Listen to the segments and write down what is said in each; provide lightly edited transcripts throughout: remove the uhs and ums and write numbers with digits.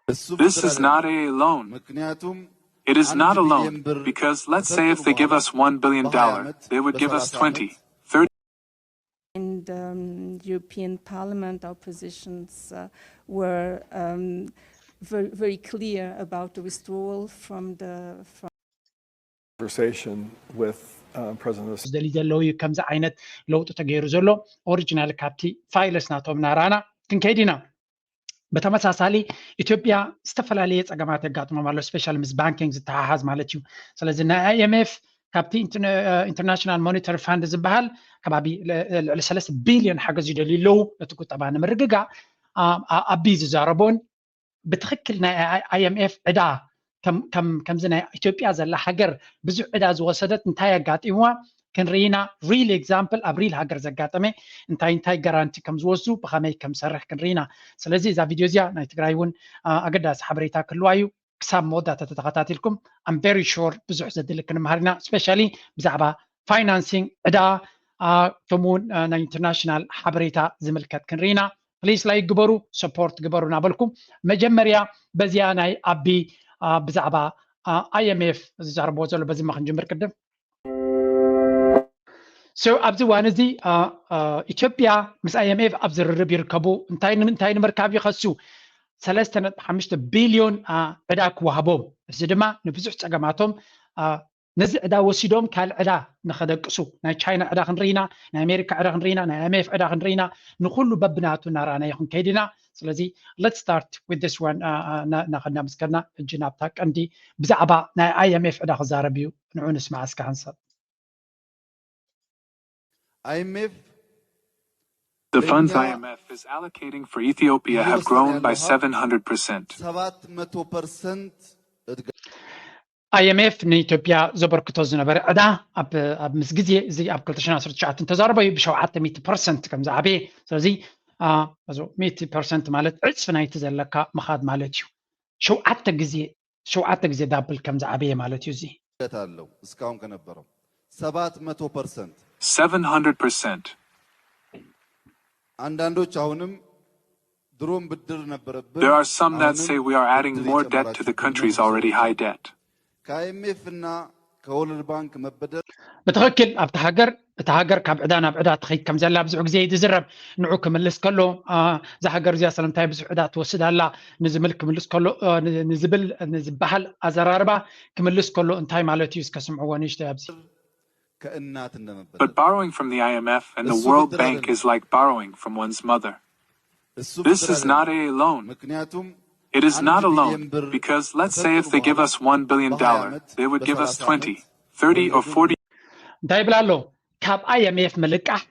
This is not a loan. It is not a loan, because let's say if they give us $1 billion, they would give us 20, 30. In the European Parliament, our positions were very, very clear about the withdrawal from the conversation with President. زدلي زلو يكمز عينت لو تتغير زلو أوريجينال كابتي فايلس ناتوم نارانا كنكيدنا بتمساسالي إثيوبيا استفلالية أجمعات الجاتما مالو سبيشال مس بانكينج زتحاز مالتيو سلازنا IMF كابتي international monetary fund زبهال كبابي ل3 بليون حاجة زيدلي لو لتكون طبعا مرجع أبيز زاربون بتخكلنا IMF عدا كم زنا إثيوبيا زلا حجر بزح عدا زوسدت انتهى قاتيوا كن رينا real example أبريل حجر زقاتمه انتهى جارانتي كم زوسو بخامي كم سرح كن رينا سلزي إذا فيديو زيا نايتقرايون أقدر حبريتا كلوايو كسام مودا تتقطعتلكم I'm very sure بزح زدلك كن مهرنا especially بزعبا financing عدا تمون نا international حبريتا زملكت كن رينا please like جبرو support جبرو نابلكم مجمريا بزياناي أبي بزعبا IMF زاربو زلو بزي ما خنجمر كدم So أبزي وانزي إثيوبيا مس IMF أبزي الرب يركبوا انتاين مركب يخسو 3.5 بليون عداك وهبوم زدما نبزح تجمعتهم نزع عدا وسيدهم كال عدا نخدقسو نا تشاينا عدا خنرينا نا أمريكا عدا خنرينا نا IMF عدا خنرينا نخلو ببناتو نارانا يخون كيدنا سلازي let's start with this one ناخدنا مسكرنا الجناب تاك عندي بزعبا نا IMF عدا خزاربيو نعونس مع اسكانسر IMF. The funds IMF is allocating for Ethiopia have grown by 700%. IMF نيتوبيا زبركتو زنبر عدا اب مسجزي زي اب 2019 تزاربوا بشوعات 100% كم زعبي سلازي ازو 100% مالت عصف نايت زلكا مخاد مالتيو شوعات غزي دابل كم زعبي مالتيو زي ታለው እስካሁን ከነበረው 700% 700%. አንዳንዶች አሁንም ድሮም ብድር ነበረብን There are some that say we are adding more debt to the country's already high debt. ከIMF እና ከወርልድ ባንክ መበደር بتخكل ابتهاجر كاب عدانا بعدات خيط كم زلا بزع زي تزرب نعو كملس كله زحجر زي سلام تاي بزع عدات توسد هلا نزمل كملس كله نزبحل ازراربا كملس كله انتاي مالتيوس كسمعوا نيش تابزي But borrowing from the IMF and the World Bank is like borrowing from one's mother. This is not a loan. It is not a loan, because let's say if they give us $1 billion, they would give us 20, 30 or 40. دايبلالو كاب IMF ملقح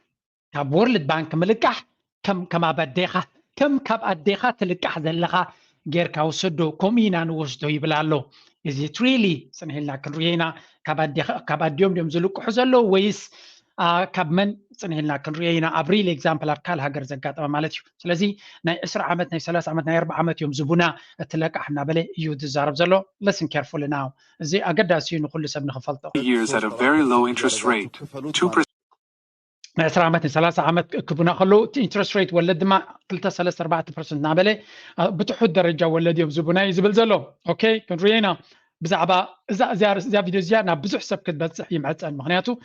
كاب وورلد بانك ملقح كم بديخه كم كاب اديخه تلقح زلخه غيركا وسدو كومينا نوسدو يبلالو is it really سنهلنا كنرينا كاب اديوم ديم زلقح زلو ويس كاب من سنهلنا كنرينا ابريل اكزامبل ابكال هاجر زقاطه مالتي سلازي ناي 10 عامت ناي 3 عامت ناي 4 عامت يوم زبونا تلقحنا بلي يو تزارب زلو listen carefully now زي اقداسي نقول سبنا خفلطه years at a very low interest rate 2% ناي 10 عامت 3 عامت كبنا خلو interest rate ولد ما 3-4% نابلي بتحد درجه ولد يوم زبونا يزبل زلو اوكي كنرينا بزعبا زي فيديو زياده بزح حساب كتبصح يمعصن مخنياتو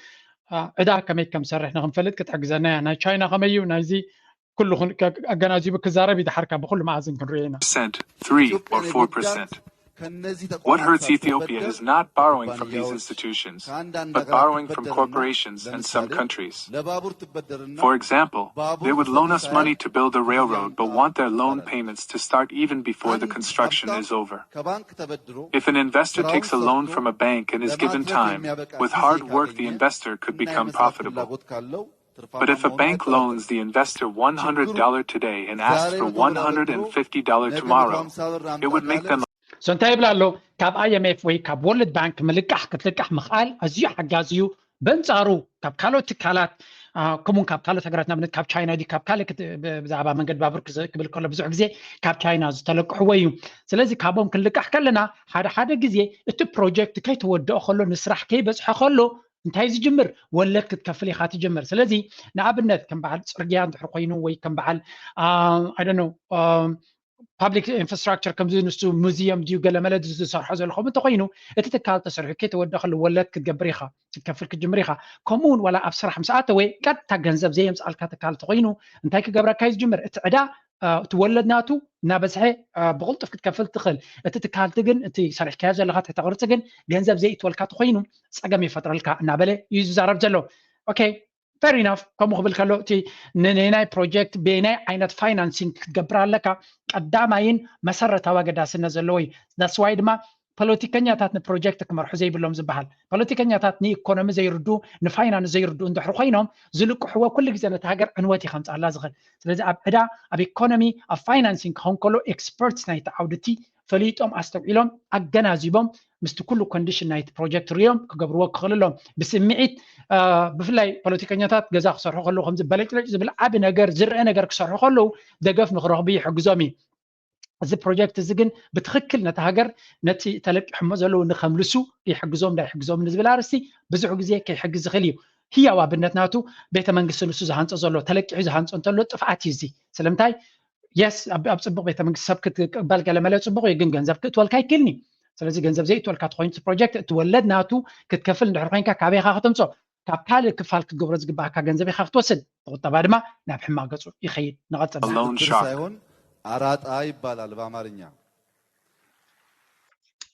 عدا كمي كم سرح نخنفلت كتحجزنا نا تشاينا خميو نايزي كله اجنازي بكزارب يدحركا بكل معازن كنرينا 3 or 4%. What hurts Ethiopia is not borrowing from these institutions, but borrowing from corporations and some countries. For example, they would loan us money to build a railroad but want their loan payments to start even before the construction is over. If an investor takes a loan from a bank and is given time, with hard work the investor could become profitable. But if a bank loans the investor $100 today and asks for $150 tomorrow, it would make them سو انتهي بلالو كاب IMF وي كاب وورلد بانك ملقح كتلقح مخال ازيو حجازيو بنصارو كاب كالو تكالات كومون كاب كالو تغراتنا من كاب تشاينا دي كاب كالك بزعبا منقد بابر كبل كله بزح غزي كاب تشاينا زتلقح ويو سلازي كابوم كنلقح كلنا حدا غزي ات بروجكت كي تودو خلو نسرح كي بصح خلو انتهي زجمر ولا كتكفلي خاتي جمر سلازي نعبنت كم بعد صرغيان دحر خوينو وي كم بعد I don't know ፓብሊክ ኢንፍራስትራክቸር ከም ዝንሱ ሙዚየም ድዩ ገለ መለ ዝሰርሖ ዘለኹም እንተኮይኑ እቲ ትካል ተሰሪሑ ከይተወደኸሉ ወለድ ክትገብር ኢኻ ክትከፍል ክትጅምር ኢኻ ከምኡውን ዋላ ኣብ ስራሕ ምስ ኣተወ ቀጥታ ገንዘብ ዘየምፅኣልካ ትካል እንተኮይኑ እንታይ ክገብረካ እዩ ዝጅምር እቲ ዕዳ ትወለድ ናቱ እናበዝሐ ብቁልጡፍ ክትከፍል ትኽእል እቲ ትካልቲ ግን እቲ ሰሪሕካዮ ዘለካ ተቅርፂ ግን ገንዘብ ዘይእትወልካ ተኮይኑ ፀገም ይፈጥረልካ እናበለ እዩ ዝዛረብ ዘሎ ኦኬ fair enough ከምኡ ክብል ከሎ እቲ ንናይ ፕሮጀክት ብናይ ዓይነት ፋይናንሲንግ ክትገብር ኣለካ ቀዳማይን መሰረታዊ ኣገዳስነት ዘለዎ እዩ that's why ድማ ፖለቲከኛታት ንፕሮጀክት ክመርሑ ዘይብሎም ዝበሃል ፖለቲከኛታት ንኢኮኖሚ ዘይርዱ ንፋይናንስ ዘይርዱ እንድሕር ኮይኖም ዝልቅሕዎ ኩሉ ግዜ ነቲ ሃገር ዕንወት ይኸምፃላ ዝኽእል ስለዚ ኣብ ዕዳ ኣብ ኢኮኖሚ ኣብ ፋይናንሲንግ ክኸውን ከሎ ኤክስፐርትስ ናይቲ ዓውድቲ ፈሊጦም ኣስተውዒሎም ኣገናዚቦም ምስቲ ኩሉ ኮንዲሽን ናይቲ ፕሮጀክት ርዮም ክገብርዎ ክኽእልሎም ብስምዒት ብፍላይ ፖለቲከኛታት ገዛ ክሰርሑ ከለዉ ከምዚ በለጭለጭ ዝብል ዓብ ነገር ዝርአ ነገር ክሰርሑ ከለዉ ደገፍ ንክረኽቡ ይሕግዞም እዩ እዚ ፕሮጀክት እዚ ግን ብትክክል ነቲ ሃገር ነቲ ተለቂሖሞ ዘለዉ ንከምልሱ ይሕግዞም ዳይሕግዞም ንዝብል ኣርስቲ ብዙሕ ግዜ ከይሕግዝ ዝኽእል እዩ ህያው ኣብነት ናቱ ቤተ መንግስቲ ንሱ ዝሃንፆ ዘሎ ተለቂሑ ዝሃንፆ እንተሎ ጥፍዓት እዩ እዚ ስለምንታይ የስ ኣብ ፅቡቅ ቤተ መንግስቲ ሰብ ክትቅበል ገለ መለ ፅቡቅ እዩ ግን ገንዘብ ክትወልካ ይክእልኒ ስለዚ ገንዘብ ዘይትወልካ ተኮይኑ ፕሮጀክት እትወለድ ናቱ ክትከፍል እንድሕር ኮይንካ ካበይካ ክትምፆ ካብ ካልእ ክፋል ክትገብሮ ዝግባእካ ገንዘብ ኢካ ክትወስድ ቁጠባ ድማ ናብ ሕማቅ ገፁ ይኸይድ ንቐፅል ሳይሆን አራጣ ይባላል በአማርኛ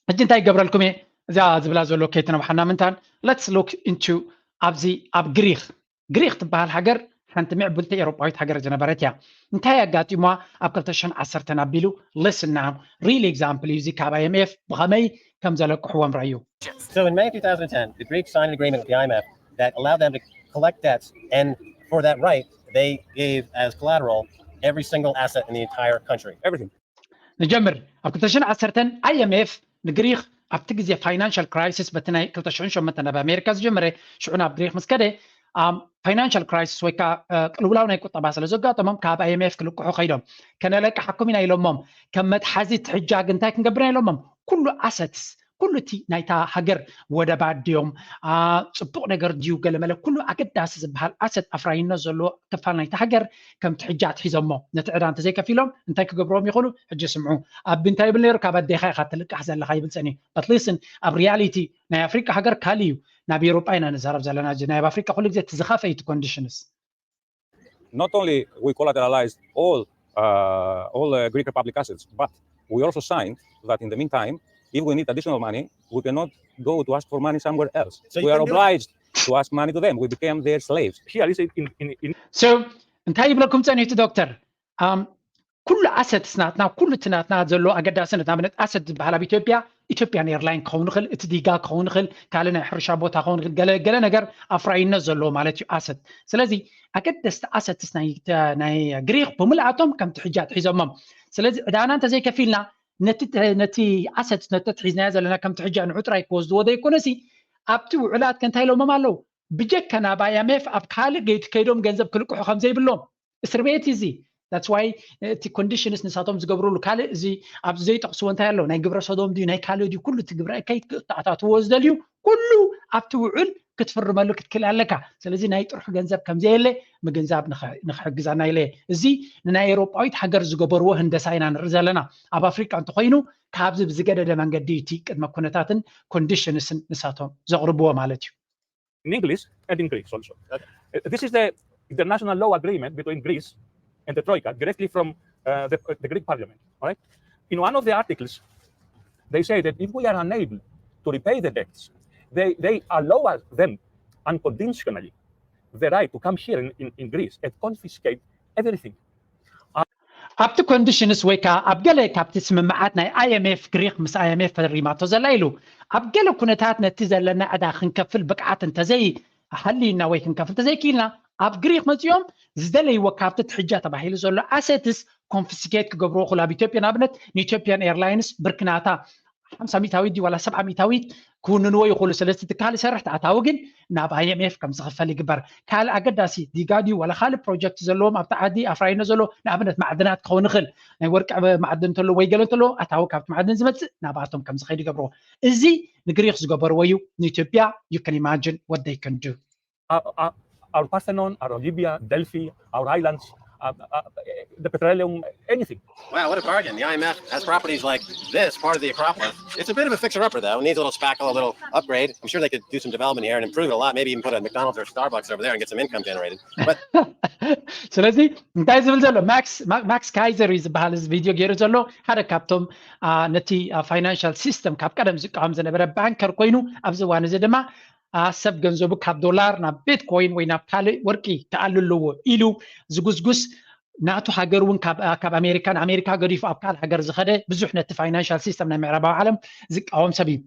ሕጂ እንታይ ይገብረልኩም እየ እዛ ዝብላ ዘሎ ከይትነብሓና ምንታን let's look into ኣብዚ ኣብ ግሪክ ትበሃል ሃገር ሓንቲ ምዕቡልቲ ኤውሮጳዊት ሃገር ዝነበረት እያ እንታይ ኣጋጢሟ ኣብ 2010 ኣቢሉ listen now real example እዩ እዚ ካብ IMF ብኸመይ ከም ዘለቅሕዎም ረእዩ So in May 2010 the Greeks signed an agreement with the IMF that allowed them to collect debts and for that right they gave as collateral every single asset in the entire country everything نجمر ኣብ 2010 IMF ንግሪክ ኣብቲ ግዜ ፋይናንሻል ክራይሲስ በቲ ናይ 2008 ናብ ኣሜሪካ ዝጀመረ ሽዑ ናብ ግሪክ ምስ ከደ ፋይናንሻል ክራይሲስ ወይ ከዓ ቅልውላው ናይ ቁጠባ ስለ ዘጋጠሞም ካብ IMF ክልቅሑ ከይዶም ከነለቅሓኩም ኢና ኢሎሞም ከም መትሓዚ ትሕጃግ እንታይ ክንገብር ኢሎሞም ኩሉ ኣሰትስ ኩሉ እቲ ናይታ ሃገር ወደባ ድዮም ፅቡቅ ነገር ድዩ ገለ መለ ኩሉ ኣገዳሲ ዝበሃል ኣሰት ኣፍራይነት ዘለዎ ክፋል ናይታ ሃገር ከም ትሕጃት ሒዞሞ ነቲ ዕዳ እንተዘይከፊሎም እንታይ ክገብሮም ይኽእሉ ሕጂ ስምዑ ኣብ እንታይ ይብል ነይሩ ካብ ኣዴኻ ኢኻ ትልቃሕ ዘለካ ይብል ፀኒ but listen ኣብ ሪያሊቲ ናይ ኣፍሪቃ ሃገር ካልእ እዩ ናብ ኤውሮጳ ኢና ንዛረብ ዘለና ናይ ኣፍሪቃ ኩሉ ግዜ ትዝኸፈይቲ ኮንዲሽንስ Not only we collateralized all Greek Republic assets, but we also signed that in the meantime, if we need additional money, we cannot go to ask for money somewhere else. So we are obliged to ask money to them. We became their slaves. Here is in So እንታይ ይብለኩም ፀኒሕቲ ዶክተር ኩሉ ኣሰት ስናትና ኩሉ ትናትና ዘሎ ኣገዳስነት ኣብነት ኣሰት ዝበሃል ኣብ ኢትዮጵያን ኤርላይን ክኸውን ይኽእል እቲ ዲጋ ክኸውን ይኽእል ካልእ ናይ ሕርሻ ቦታ ክኸውን ይኽእል ገለ ነገር ኣፍራይነት ዘለዎ ማለት እዩ ኣሰት ስለዚ ኣገደስቲ ኣሰትስ ናይ ግሪክ ብምልኣቶም ከም ትሕጃት ሒዞሞም ስለዚ ዕዳና እንተዘይከፊልና ነቲ ኣሰት ነተትሒዝናዮ ዘለና ከም ትሕጃ ንዑጥራይ ክወስድዎ ዘይኮነሲ ኣብቲ ውዕላት ከንታይ ኢሎሞም ኣለው ብጀካ ናብ IMF ኣብ ካልእ ገይት ከይዶም ገንዘብ ክልቅሑ ከም ዘይብሎም እስር ቤት እዚ that's why እቲ ኮንዲሽንስ ንሳቶም ዝገብርሉ ካልእ እዚ ኣብዚ ዘይጠቕስዎ እንታይ ኣሎ ናይ ግብረ ሰዶም ድዩ ናይ ካልእ ድዩ ኩሉ ትግብረ ከይትኣታትዎ ዝደልዩ ኩሉ ኣብቲ ውዕል ክትፍርመሉ ክትክእል ኣለካ ስለዚ ናይ ጥርሑ ገንዘብ ከም ዘየለ ምግንዛብ ንክሕግዛና ኢለ እዚ ንናይ ኤውሮጳዊት ሃገር ዝገበርዎ ህንደሳ ኢና ንርኢ ዘለና ኣብ ኣፍሪቃ እንተኮይኑ ካብዚ ብዝገደደ መንገዲ እቲ ቅድመ ኩነታትን ኮንዲሽንስን ንሳቶም ዘቕርብዎ ማለት እዩ in English and in Greek also. This is the international law agreement between Greece and the Troika directly from the Greek parliament. All right. In one of the articles, they say that if we are unable to repay the debts, they allow them unconditionally the right to come here in Greece and confiscate everything. ኣብቲ ኮንዲሽንስ ወይ ከዓ ኣብ ገለ ካብቲ ስምምዓት ናይ IMF ግሪክ ምስ IMF ፈሪማቶ ዘላ ኢሉ ኣብ ገለ ኩነታት ነቲ ዘለና ዕዳ ክንከፍል ብቅዓት እንተዘይ ሃሊና ወይ ክንከፍል እንተዘይክኢልና ኣብ ግሪክ መፅኦም ዝደለይዎ ካብቲ ትሕጃ ተባሂሉ ዘሎ ኣሰትስ ኮንፊስኬት ክገብርዎ ክእሉ ኣብ ኢትዮጵያ ንኣብነት ንኢትዮጵያን ኤርላይንስ ብርክናታ 50 ሚታዊት ድዩ ዋላ 70 ሚታዊት ክውንንዎ ይኽእሉ ስለዚ እቲ ካልእ ሰራሕ ተኣታዊ ግን ናብ IMF ከም ዝኽፈል ይግበር ካልእ ኣገዳሲ ዲጋ ድዩ ዋላ ካልእ ፕሮጀክት ዘለዎም ኣብቲ ዓዲ ኣፍራይነት ዘሎ ንኣብነት ማዕድናት ክኸውን ይኽእል ናይ ወርቂ ማዕድን እንተሎ ወይ ገለ እንተሎ ኣታዊ ካብቲ ማዕድን ዝመፅእ ናብኣቶም ከም ዝኸይድ ይገብርዎ እዚ ንግሪክ ዝገበርዎ እዩ ንኢትዮጵያ you can imagine what they can do Our Parthenon, our Libya, Delphi, our islands the petroleum, anything. Wow, what a bargain. The IMF has properties like this, part of the Acropolis. It's a bit of a fixer-upper, though. It needs a little spackle, a little upgrade. I'm sure they could do some development here and improve it a lot. Maybe even put a McDonald's or a Starbucks over there and get some income generated. But ስለዚ እንታይ ዝብል ዘሎ ማክስ ካይዘር ዝበሃል ቪድዮ ገይሩ ዘሎ ሓደ ካብቶም ነቲ ፋይናንሻል ሲስተም ካብ ቀደም ዝቃወም ዝነበረ ባንከር ኮይኑ ኣብዚ እዋን እዚ ድማ ሰብ ገንዘቡ ካብ ዶላር ናብ ቢትኮይን ወይ ናብ ካልእ ወርቂ ተኣልልዎ ኢሉ ዝጉስጉስ ናቱ ሃገር እውን ካብ ኣሜሪካ ገዲፉ ኣብ ካልእ ሃገር ዝኸደ ብዙሕ ነቲ ፋይናንሻል ሲስተም ናይ ምዕራባዊ ዓለም ዝቃወም ሰብ እዩ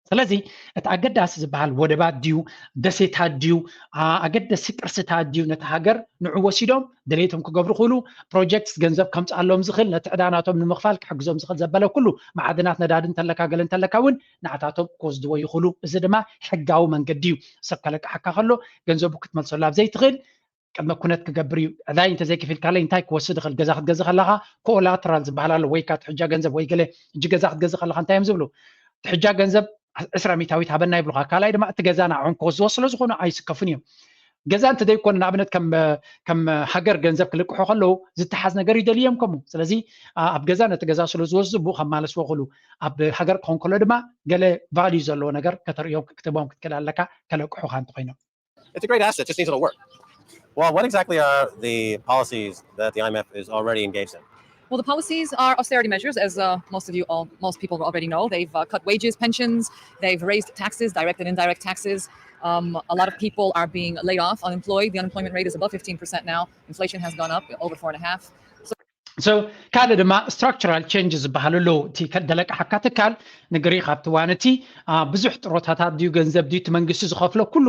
ስለዚ እቲ ኣገዳሲ ዝበሃል ወደባት ድዩ ደሴታት ድዩ ኣገዳሲ ቅርስታት ድዩ ነቲ ሃገር ንዑ ወሲዶም ድሌቶም ክገብሩ ክእሉ ፕሮጀክትስ ገንዘብ ከምፅኣሎም ዝኽእል ነቲ ዕዳናቶም ንምኽፋል ክሕግዞም ዝኽእል ዘበለ ኩሉ ማዕድናት ነዳድን ተለካ እውን ንዓታቶም ክወስድዎ ይኽእሉ እዚ ድማ ሕጋዊ መንገዲ እዩ ሰብ ከለቅሓካ ከሎ ገንዘቡ ክትመልሰሉ ኣብ ዘይትኽእል ቅድመ ኩነት ክገብር እዩ ዕዳይ እንተዘይከፊልካለይ እንታይ ክወስድ ይኽእል ገዛ ክትገዝእ ከለካ ኮላትራል ዝበሃል ኣሎ ወይ ካ ትሕጃ ገንዘብ ወይ ገለ እጅ ገዛ ክትገዝእ ከለካ እንታይ እዮም ዝብሉ ትሕጃ ገንዘብ 20 ሚታዊት ሃበና ይብሉካ ካልኣይ ድማ እቲ ገዛ ንዓኹም ክወስድዎ ስለ ዝኾኑ ኣይስከፉን እዮም ገዛ እንተዘይኮነ ንኣብነት ከም ሃገር ገንዘብ ክልቅሑ ከለዉ ዝተሓዝ ነገር ይደልዮም ከምኡ ስለዚ ኣብ ገዛ ነቲ ገዛ ስለ ዝወስዱ ብኡ ከማለስዎ ክእሉ ኣብ ሃገር ክኾን ከሎ ድማ ገለ ቫልዩ ዘለዎ ነገር ከተርእዮም ክትቦም ክትክእል ኣለካ ከለቅሑካ እንተኮይኖም it's a great asset, just needs a little work. Well, what exactly are the policies that the IMF is already engaged in? Well, the policies are austerity measures, as most people already know. They've cut wages, pensions. They've raised taxes, direct and indirect taxes. A lot of people are being laid off, unemployed. The unemployment rate is above 15% now. Inflation has gone up over 4.5%. So ካለ ድማ structural changes ዝበሃሉሉ እቲ ከደለቅ ሓካ ትካል ንግሪ ካብቲ ዋነቲ ብዙሕ ጥሮታታት ድዩ ገንዘብ ድዩ እቲ መንግስቲ ዝኸፍሎ ኩሉ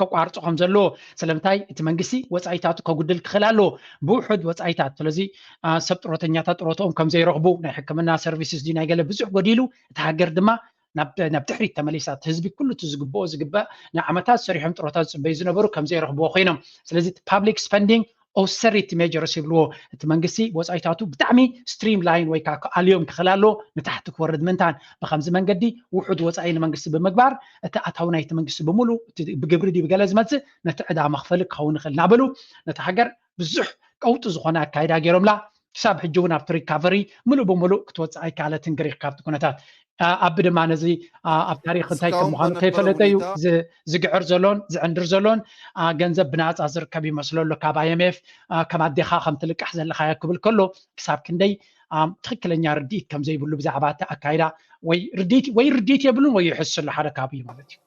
ከቋርፆ ከም ዘለዎ ስለምንታይ እቲ መንግስቲ ወፃኢታቱ ከጉድል ክኽእል ኣለዎ ብውሑድ ወፃኢታት ስለዚ ሰብ ጥሮተኛታት ጥሮቶኦም ከም ዘይረኽቡ ናይ ሕክምና ሰርቪስስ ድዩ ናይ ገለ ብዙሕ ጎዲሉ እቲ ሃገር ድማ ናብ ድሕሪት ተመሊሳት ህዝቢ ኩሉ እቲ ዝግባእ ንዓመታት ሰሪሖም ጥሮታት ዝፅበዩ ዝነበሩ ከም ዘይረኽብዎ ኮይኖም ስለዚ ፓብሊክ ስፔንዲንግ austerity measures ይብልዎ እቲ መንግስቲ ወፃኢታቱ ብጣዕሚ ስትሪም ላይን ወይ ከዓ ኣልዮም ክኽእል ኣለዎ ንታሕቲ ክወርድ ምንታን ብከምዚ መንገዲ ውሑድ ወፃኢ ንመንግስቲ ብምግባር እቲ ኣታዊ ናይቲ መንግስቲ ብምሉ ብግብሪ ድዩ ብገለ ዝመፅእ ነቲ ዕዳ መኽፈሊ ክኸውን ይኽእል ናበሉ ነቲ ሃገር ብዙሕ ቀውጢ ዝኾነ ኣካይዳ ገይሮምላ ክሳብ ሕጂ እውን ኣብቲ ሪካቨሪ ሙሉእ ብምሉእ ክትወፅእ ኣይከኣለትን ግሪክ ካብቲ ኩነታት ኣብ ድማ ነዚ ኣብ ታሪክ እንታይ ከም ምዃኑ ከይፈለጠ እዩ ዝግዕር ዘሎን ዝዕንድር ዘሎን ገንዘብ ብናፃ ዝርከብ ይመስሎ ኣሎ ካብ IMF ከም ኣዴኻ ከም ትልቃሕ ዘለካ ክብል ከሎ ክሳብ ክንደይ ትክክለኛ ርዲኢት ከም ዘይብሉ ብዛዕባ እቲ ኣካይዳ ወይ ርዲኢት የብሉን ወይ ይሕስሉ ሓደ ካብ እዩ ማለት እዩ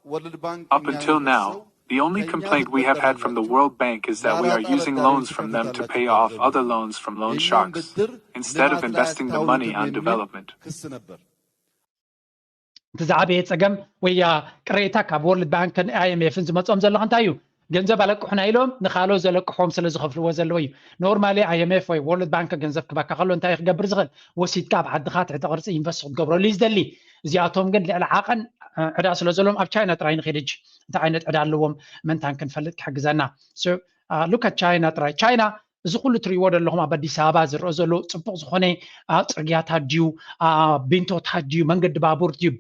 Up until now, the only complaint we have had from the World Bank is that we are using loans from them to pay off other loans from loan sharks, instead of investing the money on development. ትዛዕበየ ፀገም ወይ ቅሬታ ካብ ወርልድ ባንክን IMFን ዝመፅኦም ዘለካ እንታይ እዩ ገንዘብ ኣለቅሑና ኢሎም ንካልኦት ዘለቅሖም ስለ ዝኸፍልዎ ዘለዎ እዩ ኖርማሊ IMF ወይ ወርልድ ባንክ ገንዘብ ክባካ ከሎ እንታይ ክገብር ዝኽእል ወሲድካ ኣብ ዓድኻ ትሕቲ ቅርፂ ኢንቨስት ክትገብረሉ እዩ ዝደሊ እዚኣቶም ግን ልዕሊ ዓቐን ዕዳ ስለ ዘለዎም ኣብ ቻይና ጥራይ ንኸይድ ሕጂ እንታይ ዓይነት ዕዳ ኣለዎም መንታን ክንፈልጥ ክሕግዘና ሉክ ኣት ቻይና ጥራይ ቻይና እዚ ኩሉ ትሪእዎ ዘለኹም ኣብ ኣዲስ ኣበባ ዝረአ ዘሎ ፅቡቕ ዝኾነ ፅርግያታት ድዩ ቤንቶታት ድዩ መንገዲ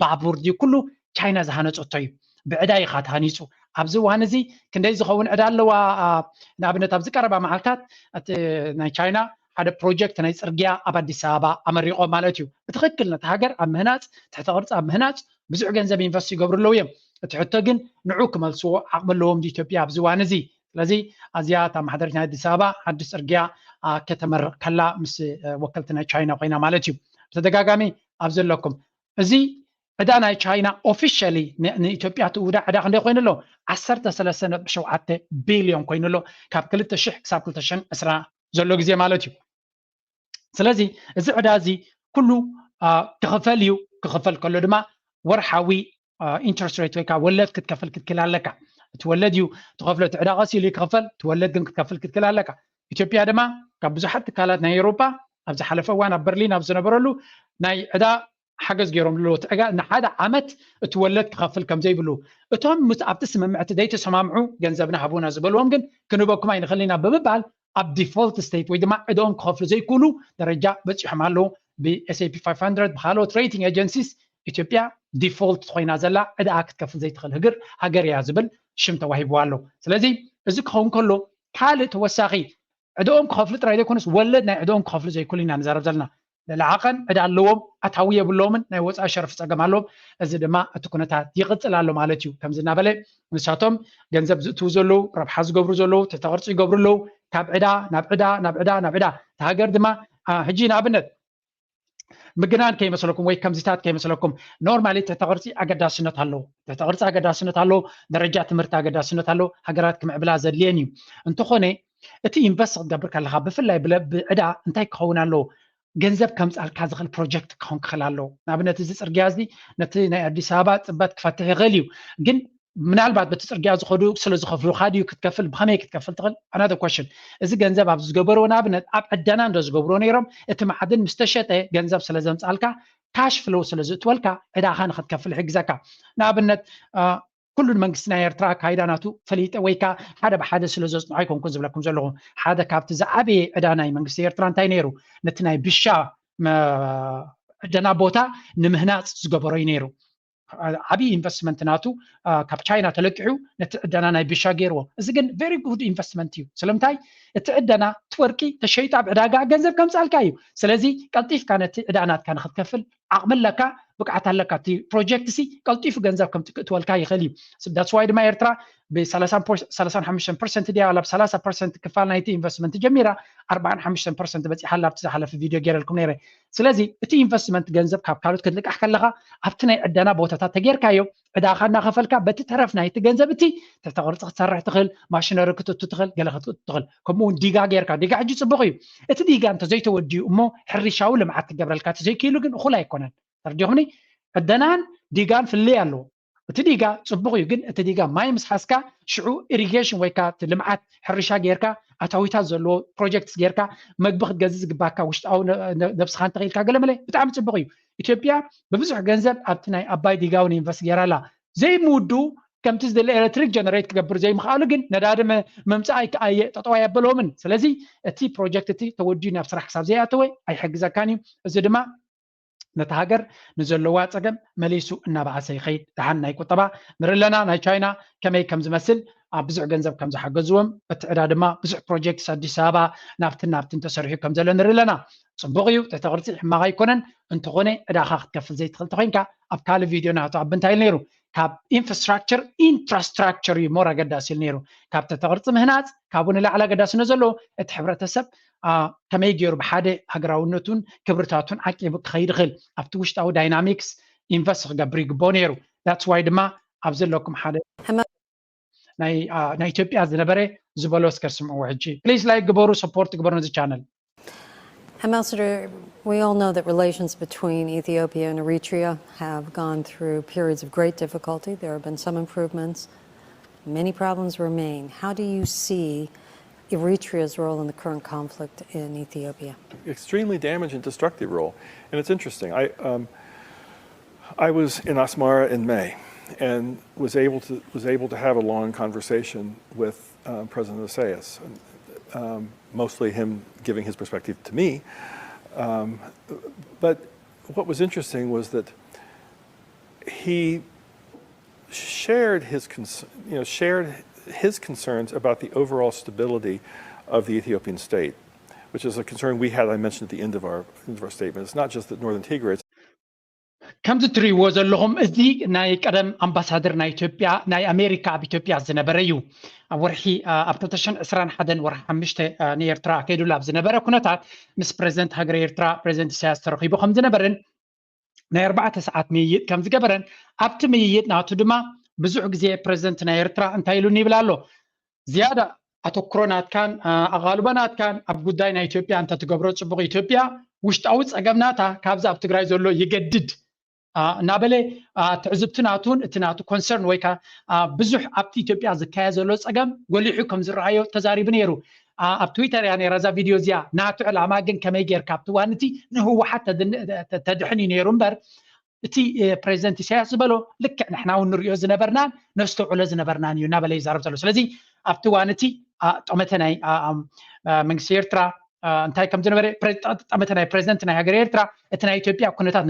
ባቡር ድዩ ኩሉ ቻይና ዝሃነፀቶ እዩ ብዕዳ ኢኻ ተሃኒፁ ኣብዚ እዋን እዚ ክንደይ ዝኸውን ዕዳ ኣለዋ ንኣብነት ኣብዚ ቀረባ መዓልታት ናይ ቻይና ሓደ ፕሮጀክት ናይ ፅርግያ ኣብ ኣዲስ ኣበባ ኣመሪቖም ማለት እዩ ብትክክል ነቲ ሃገር ኣብ ምህናፅ ትሕቲ ቅርፂ ኣብ ምህናፅ ብዙሕ ገንዘብ ኢንቨስት ይገብሩ ኣለዉ እዮም እቲ ሕቶ ግን ንዑ ክመልስዎ ዓቕሚ ኣለዎም ኢትዮጵያ ኣብዚ እዋን እዚ ስለዚ ኣዝያ እታ ማሕደሪት ናይ ኣዲስ ኣበባ ሓዱሽ ፅርግያ ከተመርቕ ከላ ምስ ወከልቲ ናይ ቻይና ኮይና ማለት እዩ ብተደጋጋሚ ኣብ ዘለኩም እዚ ዕዳ ናይ ቻይና ኦፊሻሊ ንኢትዮጵያ ትውዳ ዕዳ ክንደይ ኮይኑ ኣሎ 13.7 ቢልዮን ኮይኑ ኣሎ ካብ 2000 ክሳብ 2020 ዘሎ ግዜ ማለት እዩ ስለዚ እዚ ዕዳ እዚ ኩሉ ክኽፈል ከሎ ድማ ወርሓዊ ኢንትረስት ሬት ወይ ከዓ ወለድ ክትክእል ኣለካ ትወለድ እዩ ትኸፍሎ ዕዳ ቀሲሉ ይክፈል ትወለድ ግን ክትክእል ኣለካ ኢትዮጵያ ድማ ካብ ብዙሓት ትካላት ናይ ኤውሮፓ ኣብ ዝሓለፈ እዋን ኣብ በርሊን ኣብ ዝነበረሉ ናይ ዕዳ ሓገዝ ገይሮም ኣለዎ ትዕጋ ንሓደ ዓመት እትወለድ ክኸፍል ከም ዘይብሉ እቶም ኣብቲ ስምምዕቲ ዘይተሰማምዑ ገንዘብና ሃቡና ዝበልዎም ግን ክንበኩም ኣይንኽእል ኢና ብምባል ኣብ ዲፎልት ስቴት ወይ ድማ ዕድኦም ክኸፍሉ ዘይክእሉ ደረጃ በፂሖም ኣለዉ ብSAP 500 ብካልኦት ሬቲንግ ኤጀንሲስ ኢትዮጵያ ዲፎልት ኮይና ዘላ ዕዳ ክትከፍል ዘይትኽእል ሃገር እያ ዝብል ሽም ተዋሂብዋ ኣሎ ስለዚ እዚ ክኸውን ከሎ ካልእ ተወሳኺ عدوهم كخفل ترى يكونس ولدنا عدوهم كخفل زي كلنا نزارب زلنا للعقن عدا اللوم أتهوية باللومن نيوز أشرف سأجمعلهم إذا دما أتكونتها يقتل على مالتيو كم زنا بله نساتهم جنزب توزلو ربح زجبر زلو تتغرس يجبر له كابعدا نبعدا تهاجر دما هجينا بند مجنان كي مسلكم ويك كم زيتات كي مسلكم نورمالي تتغرسي أجدا سنة هلو تتغرس أجدا سنة هلو درجات مرت أجدا سنة هلو هجرات كم عبلا زليني أنتو خوني أتي إنفست قبل كل خاب في الله بلا أنتي كهونا له جنزب كم سأل كذا البروجكت كون خلاله نبنا تزيد أرجازي نتينا الدسابات بات كفتة غليو جن من البعض بتسرجع خدو سلز خفلو خاديو كتكفل بخميك كتكفل تغل أنا هذا question إذا جنزب عبز جبرونا بنت أبعدنا ندرس جبروني رم اتمحدن مستشتة جنزب سلزم سألك كاش فلو سلز تولك إذا خان خد كفل حجزك نابنت كل من قسنا يرتراك هيداناتو فليت ويكا هذا بحادث سلزوس معاكم كنزب لكم زلهم هذا كابت زعبي إداناي من قسنا يرتران تاينيرو نتناي بشا ما دنا بوتا نمهنات زجبرينيرو عبي investment ناتو كاب تشاينا تلقعو نتعدنا ناي بشاجيرو إذن very good investment يو سلمتاي تعدنا توركي تشيط بعداقة جنزب كم سأل كايو سلازي قلتيف كانت إدانات كان خد كفل أعمل لك بقعت لك تي project سي قلتيف جنزب كم تقول كاي خليو so that's why ما يرترى ب35% دي على ب3% كفالنا يتي investment جميرة 45% بس حلا بتزحل في فيديو غير لكم نيري سلازي تي investment جنزب كاب كارت كدلك أحكي لها أبتنا عدنا بوتات تغير كايو إذا أخذنا خفلك بتتعرفنا هي تجنزبتي تتغرط تسرع تغل ماشين ركض تغل جلخت تغل كمون ديجا غير كا ديجا عجز بغيو ديجا أنت زي تودي أمه حري شاول مع تجبر الكات زي كيلو جن خلا يكونن ترجعوني الدنان ديجان في اللي قالوا ديجا صبغيو جن ديجا ما يمس حسكا شعو إريجيشن ويكات لمعت حري شا غير كا أتويتها زلو بروجكتس غير كا مقبخ جزز جباكا وش أو نفس خان تغير كا قال ملي بتعمل صبغيو إثيوبيا ببزح جنزب أبتناي أباي ديجاون إنفستيجرا زي مودو كم تزد الإلكتريك جنريت كجبر زي مخالجن ندارم ممساي أي تطوع يبلومن سلازي تي بروجكت تي تودينا بصراحة حساب زي أتوي أي حق زكاني زدما نتهاجر نزل لوات أجم مليسو النبع سيخيد تحنا يكتبا مرلنا ناي تشاينا كم كم زمثل بزع جنزب كم زح جزوم بتعرض ما بزع بروجكت سادي سابا نافتن تسرحي كم زلنا نرلنا صبغيو تتغرتي ما غيكونن انت غني اذا اخذت كفل زي دخلت خوينكا ابكال فيديو ناتو بنتايل نيرو كاب انفراستراكشر مورا قداس نيرو كاب تتغرت مهنات كابون لا على قداس نزلو اتحبرتسب كما يجيرو بحاده هغراونتون كبرتاتون عقيب خير خل ابتوشت او داينامكس انفست غبريغ بونيرو ذاتس واي دما ابزل لكم حاده ناي اثيوبيا زنبره زبلوس كرسمو حجي بليز لايك غبرو سبورت غبرو ذا channel. Ambassador, we all know that relations between Ethiopia and Eritrea have gone through periods of great difficulty. There have been some improvements. Many problems remain. How do you see Eritrea's role in the current conflict in Ethiopia? Extremely damaging and destructive role. And it's interesting. I was in Asmara in May and was able to have a long conversation with President Isaias. Mostly him giving his perspective to me. But what was interesting was that he shared his concerns about the overall stability of the Ethiopian state, which is a concern we had, I mentioned at the end of our statement. It's not just that Northern Tigray. كم تري وزلهم ازدي ناي قدم امباسادر ناي إثيوبيا ناي أمريكا بإثيوبيا زنبريو ورحي أبتدشن إسران حدن ورح مشته نيرترا كيدو لاب زنبرة كنتا مس بريزنت هاجر يرترا بريزنت سياس ترخي بخم زنبرن ناي 4 ساعات ميت كم زجبرن أبت ميت ناتو دما بزوج زي بريزنت نيرترا انتايلو نيبلالو زيادة أتوكرونات كان أغالبانات كان أبغوداي ناي إثيوبيا أنت تجبروا تبغى إثيوبيا وش تعود أجمناتها كابز أبتجراي زلوا يجدد نابلي تعزبتناتون تناتو كونسرن ويكا بزح أبتي إثيوبيا زكاية زلوس أجم قولي حكم زرعيو تزاري بنيرو تويتر يعني رزا فيديو زيا ناتو العماقن كما يجير كابتوانتي نهو حتى تدحني نيرمبر تي بريزنت سياس بلو لك نحنا ونريو زنبرنان نستو على زنبرنان ينابلي زارب زلو سلازي أبتوانتي طمتناي من سيرترا انتاي كم زنبري طمتناي بريزنت ناي هاجر يرترا اتناي إثيوبيا كنتات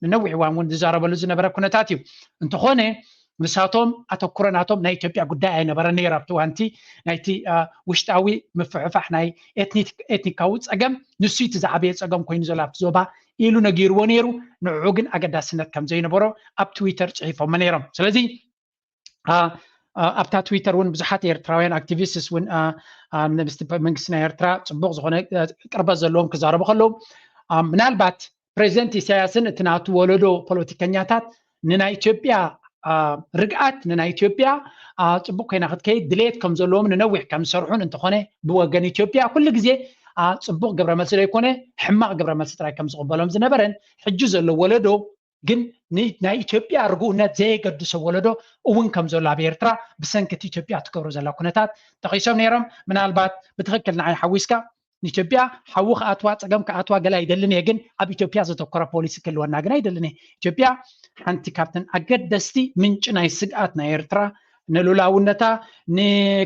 نوحوان زارب لو زنبرا كنتاتيو انت خوني ንሳቶም ኣተኩረናቶም ናይ ኢትዮጵያ ጉዳይ ኣይነበረ ነይራ ኣብቲ ናይቲ ውሽጣዊ ምፍሕፋሕ ናይ ኤትኒካዊ ፀገም ንሱ እቲ ዝዓበየ ፀገም ኮይኑ ዘሎ ኣብቲ ዞባ ኢሉ ነጊርዎ ነይሩ ንዕዑ ግን ኣገዳስነት ከም ዘይነበሮ ኣብ ትዊተር ፅሒፎም ነይሮም ስለዚ ኣብታ ትዊተር እውን ብዙሓት ኤርትራውያን ኣክቲቪስትስ እውን መንግስቲ ናይ ኤርትራ ፅቡቅ ዝኾነ ቅርበት ዘለዎም ክዛረቡ ከለዉ ምናልባት ፕሬዚደንት ኢሳያስን እቲ ናቱ ወለዶ ፖለቲከኛታት ንናይ ኢትዮጵያ ርግኣት ንናይ ኢትዮጵያ ፅቡቅ ኮይና ክትከይድ ድሌት ከም ዘለዎም ንነዊሕ ከም ዝሰርሑን እንትኾነ ብወገን ኢትዮጵያ ኩሉ ግዜ ፅቡቅ ግብረ መልሲ ዘይኮነ ሕማቅ ግብረ መልሲ ጥራይ ከም ዝቕበሎም ዝነበረን ሕጂ ዘሎ ወለዶ ግን ናይ ኢትዮጵያ ርጉእነት ዘይገድሶ ወለዶ እውን ከም ዘሎ ኣብ ኤርትራ ብሰንኪት ኢትዮጵያ ትገብሮ ዘላ ኩነታት ተኺሶም ነይሮም ምናልባት ብትክክል ንዓይ ሓዊስካ ንኢትዮጵያ ሓዊ ከኣትዋ ፀገም ከኣትዋ ገላ ይደልን እየ ግን ኣብ ኢትዮጵያ ዘተኮረ ፖሊሲ ክህልወና ግን ኣይደልን እየ ኢትዮጵያ ሓንቲ ካብተን ኣገደስቲ ምንጭ ናይ ስግኣት ናይ ኤርትራ ንሉላውነታ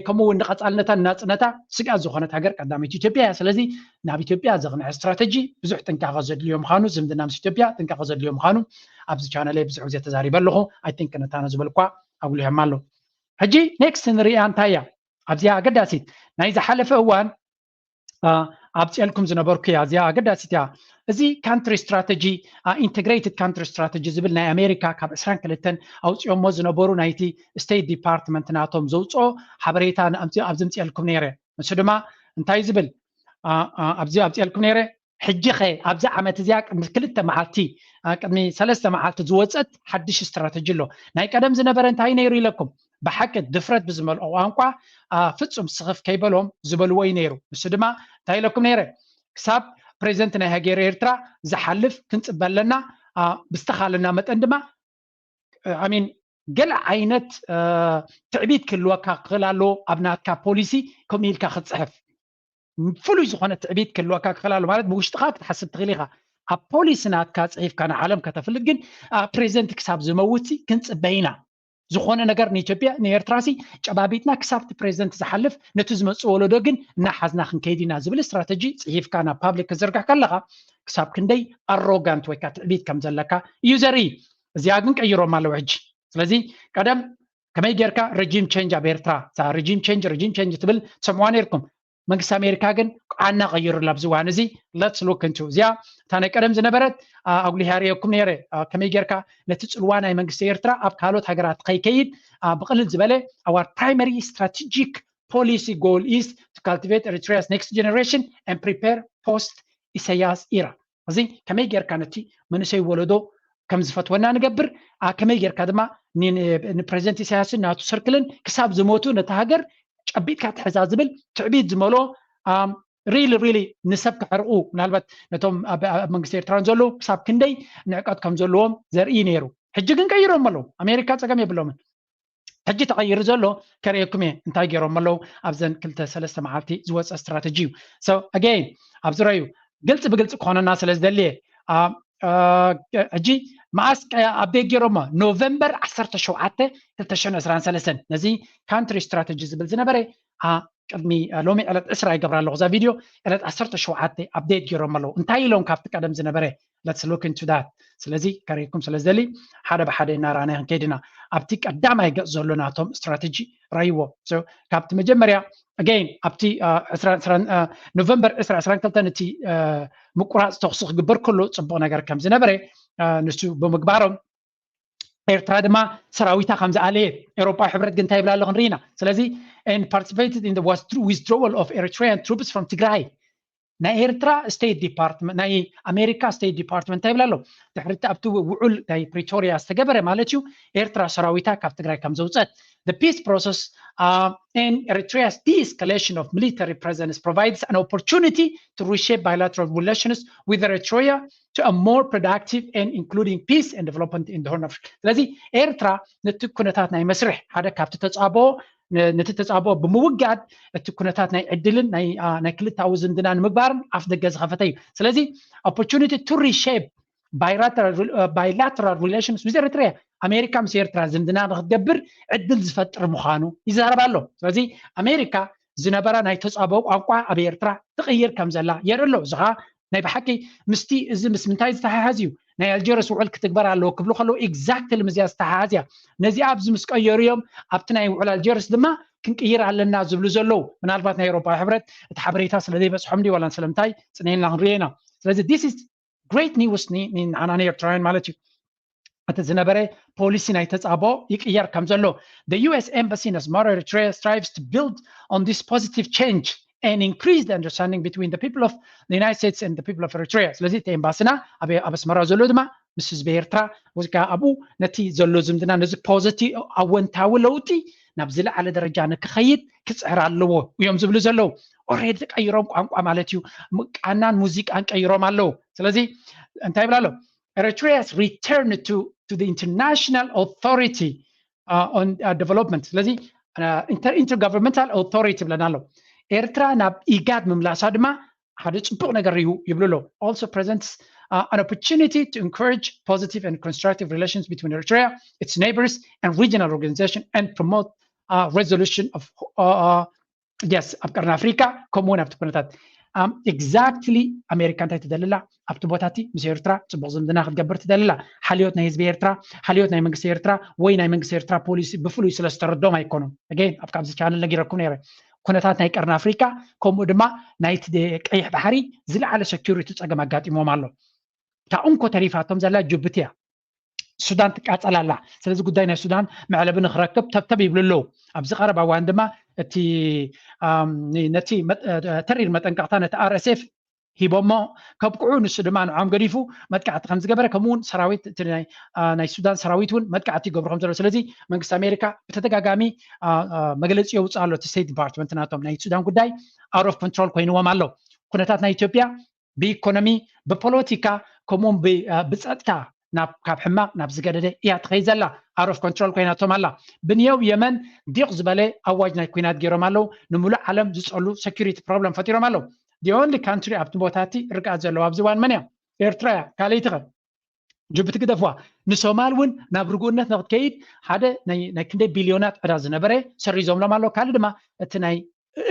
ከምኡውን ንቐፃልነታ ናፅነታ ስግኣት ዝኾነት ሃገር ቀዳሚት ኢትዮጵያ እያ ስለዚ ናብ ኢትዮጵያ ዘቕንዕ ስትራተጂ ብዙሕ ጥንቃቐ ዘድልዮ ምዃኑ ዝምድና ምስ ኢትዮጵያ ጥንቃቐ ዘድልዮ ምዃኑ ኣብዚ ቻነለይ ብዙሕ ግዜ ተዛሪበ ኣለኹ ኣይ ቲንክ ነታነ ዝበልኳ ኣጉሊሖም ኣሎ ሕጂ ኔክስት ንሪኣ እንታይ እያ ኣብዚኣ ኣገዳሲት ናይ ዝሓለፈ እዋን ኣብፅልኩም ዝነበርኩ እያ እዚኣ ኣገዳሲት እያ እዚ ካንትሪ ስትራተጂ ኢንተግሬትድ ካንትሪ ስትራተጂ ዝብል ናይ ኣሜሪካ ካብ 22 ኣውፅኦሞ ዝነበሩ ናይቲ ስቴት ዲፓርትመንት ናቶም ዘውፅኦ ሓበሬታ ኣብዚ ምፅልኩም ነይረ ንሱ ድማ እንታይ ዝብል ኣብዚ ኣውፅልኩም ነይረ ሕጂ ኸ ኣብዚ ዓመት እዚኣ ቅድሚ 2 መዓልቲ ቅድሚ 3 መዓልቲ ዝወፀት ሓድሽ ስትራተጂ ኣሎ ናይ ቀደም ዝነበረ እንታይ ነይሩ ኢለኩም ብሓቂ ድፍረት ብዝመልኦ ቋንቋ ፍጹም ስኽፍ ከይበሎም ዝበልዎ እዩ ነይሩ ንሱ ድማ እንታይ ኢለኩም ነይረ ክሳብ ፕሬዚደንት ናይ ሃገር ኤርትራ ዝሓልፍ ክንፅበለና ብዝተኻለና መጠን ድማ ኣሚን ገለ ዓይነት ትዕቢት ክህልወካ ክኽእል ኣለዎ ኣብ ናትካ ፖሊሲ ከምኡ ኢልካ ክትፅሕፍ ፍሉይ ዝኾነ ትዕቢት ክህልወካ ክኽእል ኣሎ ማለት ብውሽጥኻ ክትሓስብ ትኽእል ኢኻ ኣብ ፖሊሲ ናትካ ፅሒፍካ ንዓለም ከተፍልጥ ግን ፕሬዚደንት ክሳብ ዝመውት ክንፅበይና ዝኾነ ነገር ንኢትዮጵያ ንኤርትራሲ ጨባቢጥና ክሳብቲ ፕሬዚደንት ዝሓልፍ ነቲ ዝመፅእ ወለዶ ግን እናሓዝና ክንከይድ ኢና ዝብል ስትራተጂ ፅሒፍካ ናብ ፓብሊክ ክዝርጋሕ ከለኻ ክሳብ ክንደይ ኣሮጋንት ወይ ከዓ ትዕቢት ከም ዘለካ እዩ ዘርኢ እዚኣ ግን ቀይሮም ኣለዉ ሕጂ ስለዚ ቀደም ከመይ ጌርካ ረጂም ቼንጅ ኣብ ኤርትራ ረጂም ቼንጅ ትብል ትሰምዖ ነርኩም መንግስቲ ኣሜሪካ ግን ቃና ቀይሩላ ኣብዚ እዋን እዚ ሌትስ ሉክ ኢንቱ እዚኣ እታ ናይ ቀደም ዝነበረት ኣጉሊሃ ርአየኩም ነይረ ከመይ ጌርካ ነቲ ፅልዋ ናይ መንግስቲ ኤርትራ ኣብ ካልኦት ሃገራት ከይከይድ ብቕልል ዝበለ our primary strategic policy goal is to cultivate Eritrea's next generation and prepare post Isaias era እዚ ከመይ ጌርካ ነቲ መንእሰይ ወለዶ ከም ዝፈትወና ንገብር ከመይ ጌርካ ድማ ንፕሬዚደንት ኢሳያስን ናቱ ሰርክልን ክሳብ ዝሞቱ ነቲ ሃገር ጨቢጥካ ትሕዛ ዝብል ትዕቢት ዝመልኦ ሪሊ ንሰብ ክሕርቁ ምናልባት ነቶም ኣብ መንግስቲ ኤርትራን ዘለዉ ክሳብ ክንደይ ንዕቀት ከም ዘለዎም ዘርኢ ነይሩ ሕጂ ግን ቀይሮም ኣለዉ ኣሜሪካ ፀገም የብሎምን ሕጂ ተቐይሩ ዘሎ ከርእየኩም እየ እንታይ ገይሮም ኣለዉ ኣብዘን 2-3 መዓልቲ ዝወፀ ስትራተጂ እዩ ሶ ኣገይን ኣብዚ ረዩ ግልፂ ብግልፂ ክኾነና ስለ ዝደልየ ሕጂ መዓስ ኣቤት ገይሮሞ ኖቨምበር 17 2023 ነዚ ካንትሪ ስትራተጂ ዝብል ዝነበረ ቅድሚ ሎሚ ዕለት 20 ይገብራ ኣለኹ እዛ ቪድዮ ዕለት 17 ኣፕዴት ገይሮም ኣለዉ እንታይ ኢሎም ካብቲ ቀደም ዝነበረ let's look into that ስለዚ ከሪኩም ስለ ዝደሊ ሓደ ብሓደ እናረኣና ክንከይድ ኢና ኣብቲ ቀዳማይ ገፅ ዘሎ ናቶም ስትራተጂ ራይዎ ካብቲ መጀመርያ again ኣብቲ ኖቨምበር 2022 እቲ ምቁራፅ ተኽሲ ክግበር ከሎ ፅቡቕ ነገር ከም ዝነበረ ንሱ ብምግባሮም ኤርትራ ድማ ሰራዊታ ከም ዝኣለየ ኤውሮፓዊ ሕብረት ግን እንታይ ይብላ ኣሎ ክንርኢ ኢና ስለዚ and participated in the withdrawal of Eritrean troops from Tigray ናይ ኤርትራ ስቴት ዲፓርትመንት ናይ ኣሜሪካ ስቴት ዲፓርትመንት እንታይ ይብላ ኣሎ ድሕሪ ኣብቲ ውዑል ናይ ፕሪቶሪያ ዝተገበረ ማለት እዩ ኤርትራ ሰራዊታ ካብ ትግራይ ከም ዘውፀት the peace process and Eritrea's de-escalation of military presence provides an opportunity to reshape bilateral relations with Eritrea to a more productive and including peace and development in the Horn of Africa. ስለዚ ኤርትራ ነቲ ኩነታት ናይ መስርሕ ሓደ ካብቲ ተፃብኦ ነቲ ተፃብኦ ብምውጋድ እቲ ኩነታት ናይ ዕድልን ናይ ክልታዊ ዝምድና ንምግባርን ኣፍ ደገ ዝኸፈተ እዩ ስለዚ opportunity to reshape bilateral relations with Eritrea ኣሜሪካ ምስ ኤርትራ ዝምድና ንክትገብር ዕድል ዝፈጥር ምዃኑ ይዛረብ ኣሎ ስለዚ ኣሜሪካ ዝነበራ ናይ ተፃብኦ ቋንቋ ኣብ ኤርትራ ትቕይር ከም ዘላ የርኢ ኣሎ እዚ ከዓ ናይ ብሓቂ ምስቲ እዚ ምስ ምንታይ ዝተሓሓዝ እዩ ናይ ኣልጀርስ ውዕል ክትግበር ኣለዎ ክብሉ ከለዉ ኤግዛክትሊ ምዝያ ዝተሓሓዝያ ነዚ ኣብዚ ምስ ቀየሩ እዮም ኣብቲ ናይ ውዕል ኣልጀርስ ድማ ክንቅይር ኣለና ዝብሉ ዘለዉ ምናልባት ናይ ኤውሮፓ ሕብረት እቲ ሓበሬታ ስለዘይበፅሖም ዲ ወላ ስለምንታይ ፅንዕና ክንሪኦ ኢና ስለዚ this is great news ንዓና ኤርትራውያን ማለት እዩ እቲ ዝነበረ ፖሊሲ ናይ ተፃብኦ ይቅየር ከም ዘሎ the US embassy in Asmara Eritrea strives to build on this positive change and increase the understanding between the people of the United States and the people of Eritrea ስለዚ እቲ ኤምባሲና ኣብ ኣስመራ ዘሎ ድማ ምስ ህዝቢ ኤርትራ ወይ ከዓ ኣብኡ ነቲ ዘሎ ዝምድና ነዚ ፖዚቲቭ ኣወንታዊ ለውጢ ናብ ዝለዓለ ደረጃ ንክኸይድ ክፅዕር ኣለዎ እዮም ዝብሉ ዘለዉ ኦልሬዲ ቀይሮም ቋንቋ ማለት እዩ ቃናን ሙዚቃን ቀይሮም ኣለዉ ስለዚ እንታይ ይብላ ኣሎ Eritrea's return to the international authority on development ስለዚ intergovernmental authority ብለና ኣሎ ኤርትራ ናብ ኢጋድ ምምላሳ ድማ ሓደ ጽቡቕ ነገር እዩ ይብሉ ኣሎ also presents an opportunity to encourage positive and constructive relations between Eritrea, its neighbors and regional organizations and promote resolution of yes ኣብ ኣፍሪካ ከምኡውን ኣብቲ ኩነታት exactly ኣሜሪካ እንታይ ትደልላ ኣብቲ ቦታቲ ምስ ኤርትራ ጽቡቕ ዝምድና ክትገብር ትደልላ ሓልዮት ናይ ህዝቢ ኤርትራ ሓልዮት ናይ መንግስቲ ኤርትራ ወይ ናይ መንግስቲ ኤርትራ ፖሊሲ ብፍሉይ ስለ ዝተረድኦም ኣይኮኑን again ኣብ ካብዚ ቻነል ነጊረኩም ነይረ ኩነታት ናይ ቀርኒ ኣፍሪካ ከምኡ ድማ ናይቲ ቀይሕ ባሕሪ ዝለዓለ ሴኩሪቲ ፀገም ኣጋጢሞም ኣሎ እታ እንኮ ተሪፋቶም ዘላ ጅቡቲ እያ ሱዳን ትቃፀል ኣላ ስለዚ ጉዳይ ናይ ሱዳን መዕለቢ ንክረክብ ተብተብ ይብሉ ኣለዉ ኣብዚ ቀረባ እዋን ድማ እቲ ነቲ ተሪር መጠንቀቕታ ነቲ RSF ሂቦሞ ከብቅዑ ንሱ ድማ ንዖም ገዲፉ መጥቃዕቲ ከም ዝገበረ ከምኡውን ሰራዊት ናይ ሱዳን ሰራዊት እውን መጥቃዕቲ ይገብሩ ከም ዘሎ ስለዚ መንግስቲ ኣሜሪካ ብተደጋጋሚ መግለፂ የውፅእ ኣሎ እቲ ስቴት ዲፓርትመንት ናቶም ናይ ሱዳን ጉዳይ ኣውት ኦፍ ኮንትሮል ኮይንዎም ኣሎ ኩነታት ናይ ኢትዮጵያ ብኢኮኖሚ ብፖለቲካ ከምኡውን ብፀጥታ ካብ ሕማቅ ናብ ዝገደደ እያ ትኸይድ ዘላ ኣውት ኦፍ ኮንትሮል ኮይናቶም ኣላ ብንየው የመን ዲቕ ዝበለ ኣዋጅ ናይ ኩናት ገይሮም ኣለዉ ንሙሉእ ዓለም ዝፀሉ ሴኩሪቲ ፕሮብለም ፈጢሮም ኣለዉ the only country ኣብቲ ቦታቲ ርግኣት ዘለዎ ኣብዚ እዋን መን እያ ኤርትራ እያ ካልአይቲ ኸ ጅቡቲ ግደፍዋ ንሶማል እውን ናብ ርጉእነት ንክትከይድ ሓደ ናይ ክንደይ ቢልዮናት ዕዳ ዝነበረ ሰሪዞምሎም ኣለዉ ካልእ ድማ እቲ ናይ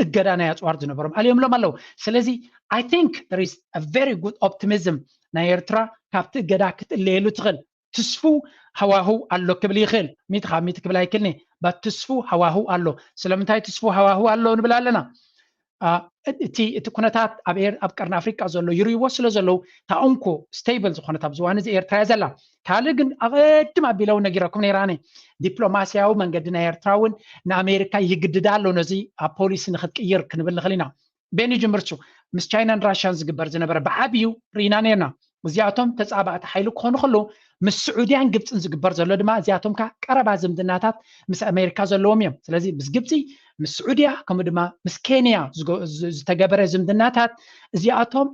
እገዳ ናይ ኣፅዋር ዝነበሮም ኣልዮምሎም ኣለዉ ስለዚ I think there is a very good optimism ናይ ኤርትራ ካብቲ እገዳ ክትእለየሉ ትኽእል ትስፉ ሃዋህው ኣሎ ክብል ይኽእል ሚት ካብ ሚት ክብል ኣይክልኒ ትስፉ ሃዋህው ኣሎ ስለምንታይ ትስፉ ሃዋህው ኣሎ ንብል ኣለና እቲ ኩነታት ኣብ ቀርኒ ኣፍሪቃ ዘሎ ይርይዎ ስለ ዘለዉ ታእንኮ ስቴብል ዝኾነት ኣብ ዝዋን እዚ ኤርትራ እያ ዘላ ካልእ ግን ኣቐድም ኣቢለው ነጊረኩም ነይራነ ዲፕሎማስያዊ መንገዲ ናይ ኤርትራ እውን ንኣሜሪካ ይግድዳ ኣሎ ነዚ ኣብ ፖሊሲ ንክትቅይር ክንብል ንኽእል ኢና ቤኒ ጅምርቹ ምስ ቻይናን ራሽያን ዝግበር ዝነበረ ብዓብዩ ርኢና ነርና እዚኣቶም ተፃባእቲ ሓይሊ ክኾኑ ከለዉ ምስ ስዑድያን ግብፅን ዝግበር ዘሎ ድማ እዚኣቶም ካ ቀረባ ዝምድናታት ምስ ኣሜሪካ ዘለዎም እዮም ስለዚ ምስ ግብፂ ምስ ስዑድያ ከምኡ ድማ ምስ ኬንያ ዝተገበረ ዝምድናታት እዚኣቶም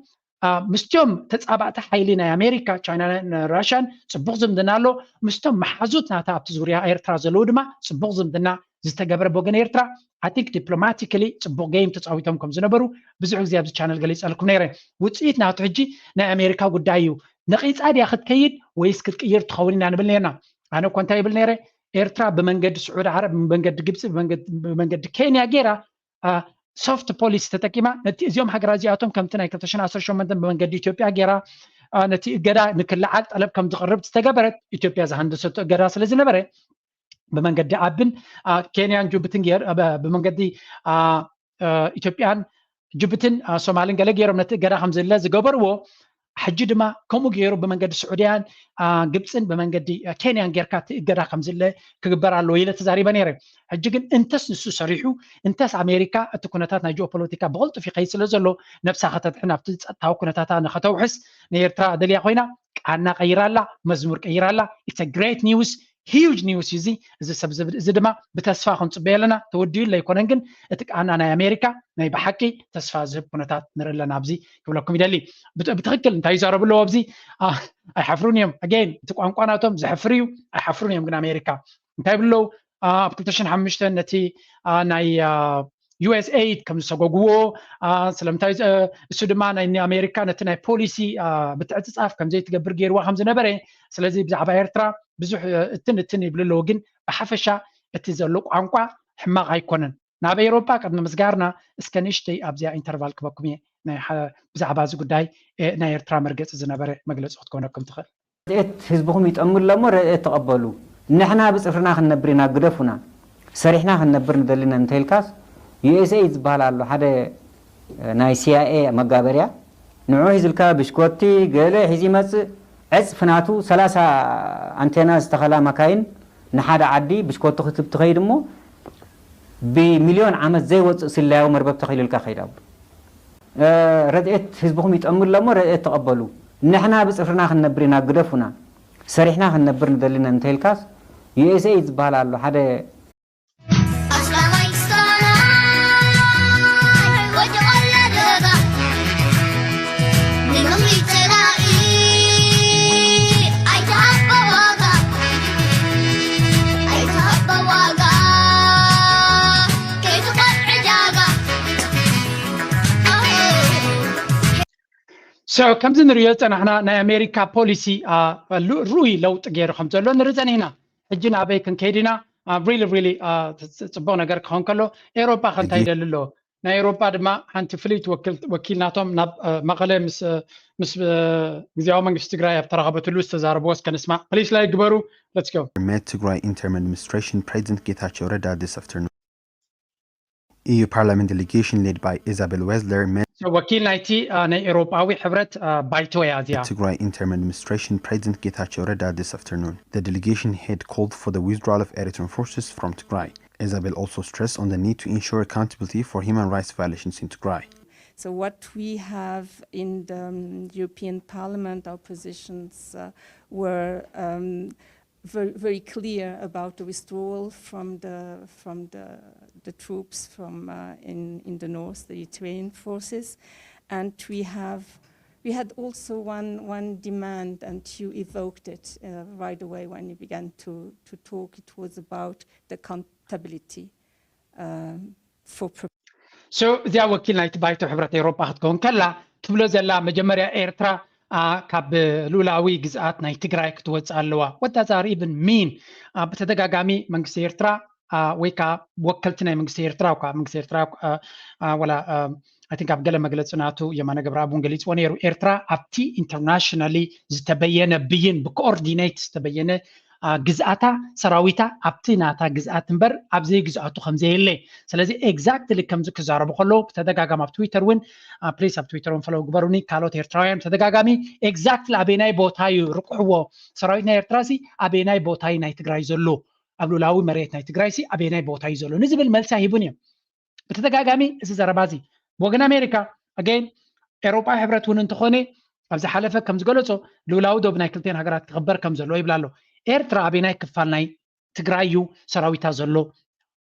ምስቶም ተፃባእቲ ሓይሊ ናይ ኣሜሪካ ቻይናን ራሽያን ፅቡቕ ዝምድና ኣሎ ምስቶም መሓዙት ናታ ኣብቲ ዙርያ ኤርትራ ዘለዉ ድማ ፅቡቕ ዝምድና ዝተገበረ ብወገን ኤርትራ I think diplomatically ፅቡቕ ጌም ተፃዊቶም ከም ዝነበሩ ብዙሕ ግዜ ኣብዚ ቻነል ገሊፀልኩም ነይረ ውፅኢት ናቱ ሕጂ ናይ ኣሜሪካ ጉዳይ እዩ ነቂፃ ድያ ክትከይድ ወይስ ክትቅይር ትኸውን ኢና ንብል ነርና ኣነ እኮ እንታይ ይብል ነይረ ኤርትራ ብመንገዲ ስዑድ ዓረብ ብመንገዲ ግብፂ ብመንገዲ ኬንያ ጌራ ሶፍት ፖሊሲ ተጠቂማ ነቲ እዚኦም ሃገራት እዚኣቶም ከምቲ ናይ 2018 ብመንገዲ ኢትዮጵያ ጌራ ነቲ እገዳ ንክልዓል ጠለብ ከም ዝቐርብ ዝተገበረት ኢትዮጵያ ዝሃንደሰቶ እገዳ ስለ ዝነበረ ብመንገዲ ዓብን ኬንያን ጅቡትን ብመንገዲ ኢትዮጵያን ጅቡትን ሶማልን ገለ ገይሮም ነቲ እገዳ ከም ዘለ ዝገበርዎ ሕጂ ድማ ከምኡ ገይሩ ብመንገዲ ስዑድያን ግብፅን ብመንገዲ ኬንያን ጌርካ እቲ እገዳ ከም ዘለ ክግበር ኣለዎ ኢለ ተዛሪበ ነይረ ሕጂ ግን እንተስ ንሱ ሰሪሑ እንተስ ኣሜሪካ እቲ ኩነታት ናይ ጂኦፖለቲካ ብቕልጡፍ ይኸይድ ስለ ዘሎ ነብሳ ከተድሕን ኣብቲ ፀጥታዊ ኩነታታ ንኸተውሕስ ንኤርትራ ደልያ ኮይና ቃና ቀይራላ መዝሙር ቀይራላ ኢትስ ግሬት ኒውስ ሂውጅ ኒውስ እዚ ሰብ እዚ ድማ ብተስፋ ክንፅበዮ ኣለና ተወዲኡ ለይኮነን ግን እቲ ቃና ናይ ኣሜሪካ ናይ ብሓቂ ተስፋ ዝህብ ኩነታት ንርኢ ኣለና ኣብዚ ክብለኩም ይደሊ ብትክክል እንታይ ይዛረቡ ኣለዎ ኣብዚ ኣይሓፍሩን እዮም ኣገን እቲ ቋንቋ ናቶም ዘሕፍር እዩ ኣይሓፍሩን እዮም ግን ኣሜሪካ እንታይ ብለው ኣብ 2005 ነቲ ናይ USAID ከም ዝሰጎግዎ ስለምንታይ እሱ ድማ ናይ ኣሜሪካ ነቲ ናይ ፖሊሲ ብትዕፅፃፍ ከም ዘይትገብር ገይርዋ ከም ዝነበረ ስለዚ ብዛዕባ ኤርትራ ብዙሕ እትን ይብሉ ኣለዎ ግን ብሓፈሻ እቲ ዘሎ ቋንቋ ሕማቕ ኣይኮነን ናብ ኤውሮፓ ቅድሚ ምስጋርና እስከ ንእሽተይ ኣብዚኣ ኢንተርቫል ክበኩም እየ ብዛዕባ እዚ ጉዳይ ናይ ኤርትራ መርገፂ ዝነበረ መግለፂ ክትኮነኩም ትኽእል حزبهم يتأمل لما رأيت تقبلوا نحنا بصفرنا خنبرنا قدفنا سريحنا خنبر ندلنا نتهلكاس USA يزبال على هذا ناي CIA مقابريا نوعه زلكا بشكوتي قال هزي مس عز فناتو 3 أنتنا استخلا مكاين نحدا عدي بشكوتو خطب تغير مو بمليون عمد زي وص سلاو مربب تخيل الكخيراب ردئت حزبهم يتأمل لما رأيت تقبلوا نحنا بصفرنا خنبرنا قدفنا سريحنا خنبر ندلنا نتهلكاس USA يزبال على هذا So كم زين ريالت أنا هنا نا أمريكا بوليسي روي لو تغير خمسة لو نرجع هنا حجنا أبي كن كيدنا really تبون أجر خان كله أوروبا خان تايد للو نا أوروبا دما هنت فليت وكيل ناتهم نب مقالة مس زياو من استقرار بترغبة اللوس تزاربوس كان اسمع please لا يكبروا let's go. Met Tigray interim administration President Getachew Reda this afternoon. EU Parliament delegation led by Isabel Wessler met وكيل نايتي نا أوروباوي حبرت بايتو يا زيا. Tigray interim administration President Getachew Reda this afternoon. The delegation had called for the withdrawal of Eritrean forces from Tigray. Isabel also stressed on the need to ensure accountability for human rights violations in Tigray. So what we have in the European Parliament, our positions were very clear about the withdrawal from the troops from in the north, the Eritrean forces, and we had also one demand, and you evoked it right away when you began to talk. It was about the accountability for. So ذا وكيل نايت بايتو حبرت أوروبا هتكون كلا تبلو زلا مجمريا إيرترا كاب لولاوي جزءات ناي تجراي كتوز علوا what does that even mean بتدقاقامي منجس إيرترا ويكا وكلتنا منجس إيرترا وكا منجس إيرترا ولا I think أبقى لما قلت سناتو يمانا قبرا أبون قلت ونيرو إيرترا أبتي internationally زتبين بين بكوردينيت زتبين جزءاتا سراويتا أبتي ناتا جزءات مبر أبزي جزءاتو خمزي اللي سلازي exactly كم زك زاربو خلو بتدقاقام أب تويتر وين بليس أب تويتر وين فلو قبروني كالوت إيرترايان بتدقاقامي exactly أبيناي بوتاي رقحوه سراويتنا إيرتراسي أبيناي بوتاي ناي تقراي زلو أبلو لاوي مريت ناي تقرايسي أبيناي بوتاي زلو نزل الملسا هيبونيا بتدقاقامي إسي زربازي بوغن أمريكا again أوروبا حبرت ون انتخوني أبزي حالفة كم زقلتو لولاو دوبناي كلتين هقرات تخبر كم زلو يبلالو إيرترا أبيناي كفالناي تقرايو سراويتا زلو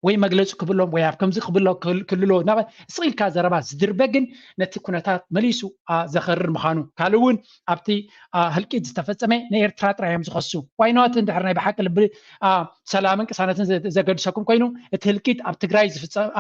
وي مجلس قبلهم ويا كم زي قبله كللو نبى صيل كازرباز دربجن نتكونتات مليسو زخرر مخانو كالون أبتي هالكيد استفدتمه نيرترا ترايم زخصو واي نوت اندحرنا بحق لبري سلامك سنة زقد شكم كوينو الهالكيد أب تجرايز في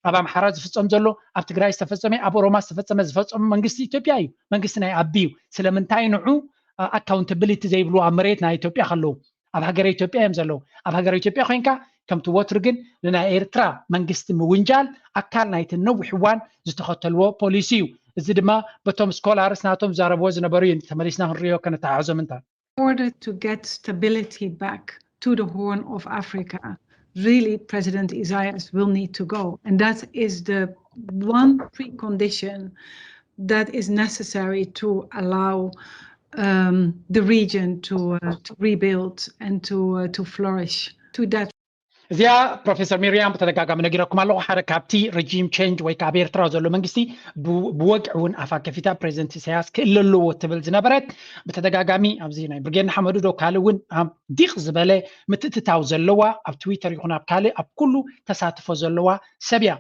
أب محراز في تصم زلو أب تجرايز استفدتمه أب روما استفدتمه زفت منجست إثيوبيا منجستنا أبيو سلامنتاي نوعو accountability زي بلو أمريتنا إثيوبيا خلو أب هجر إثيوبيا يمزلو أب هجر إثيوبيا خينكا كم توترجن لنا إيرترا منجست موينجال أكل نايت النو حوان زتخطلوا بوليسيو زدما بتوم سكولارس ناتوم زاربوز نبرين تمارسنا الريو كانت عزم انت. In order to get stability back to the Horn of Africa, really President Isaias will need to go, and that is the one precondition that is necessary to allow the region to rebuild and to flourish. To that. زيا بروفيسور ميريام بتدقاقا من نجيركم الله حركاتي رجيم تشينج ويكابير ترازلو منجستي بوقعون أفاك فيتا بريزنت سياس كللو تبل زنبرت بتدقاقامي أبزينا برجين حمدو دو كالوين ديخ زبالة متتتاو زلوا أب تويتر يكون أب كالي أب كله تساتفو زلوا سبيا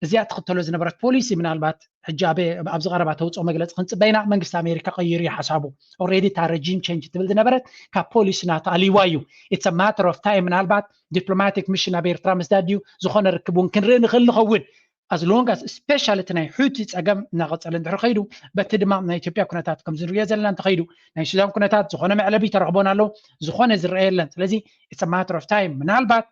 زيا تخطلو زنبرت بوليسي من البات حجابي أبز غربات هوت أو مجلس خنص بينا منجست أمريكا غيري حسابه already تا رجيم تشينج تبل زنبرت كبوليس نات أليوايو it's a matter of time من البات diplomatic mission أبير ترامس داديو زخون ركبون كنرين نخل خوين as long as especially تناي حوتي أجمع نغط على الدحر خيرو بتدمع من إثيوبيا كنتات كم زرية زلنا تخيرو ناي السودان كنتات زخون معلبي ترغبون له زخون إسرائيل لان لذي it's a matter of time من البات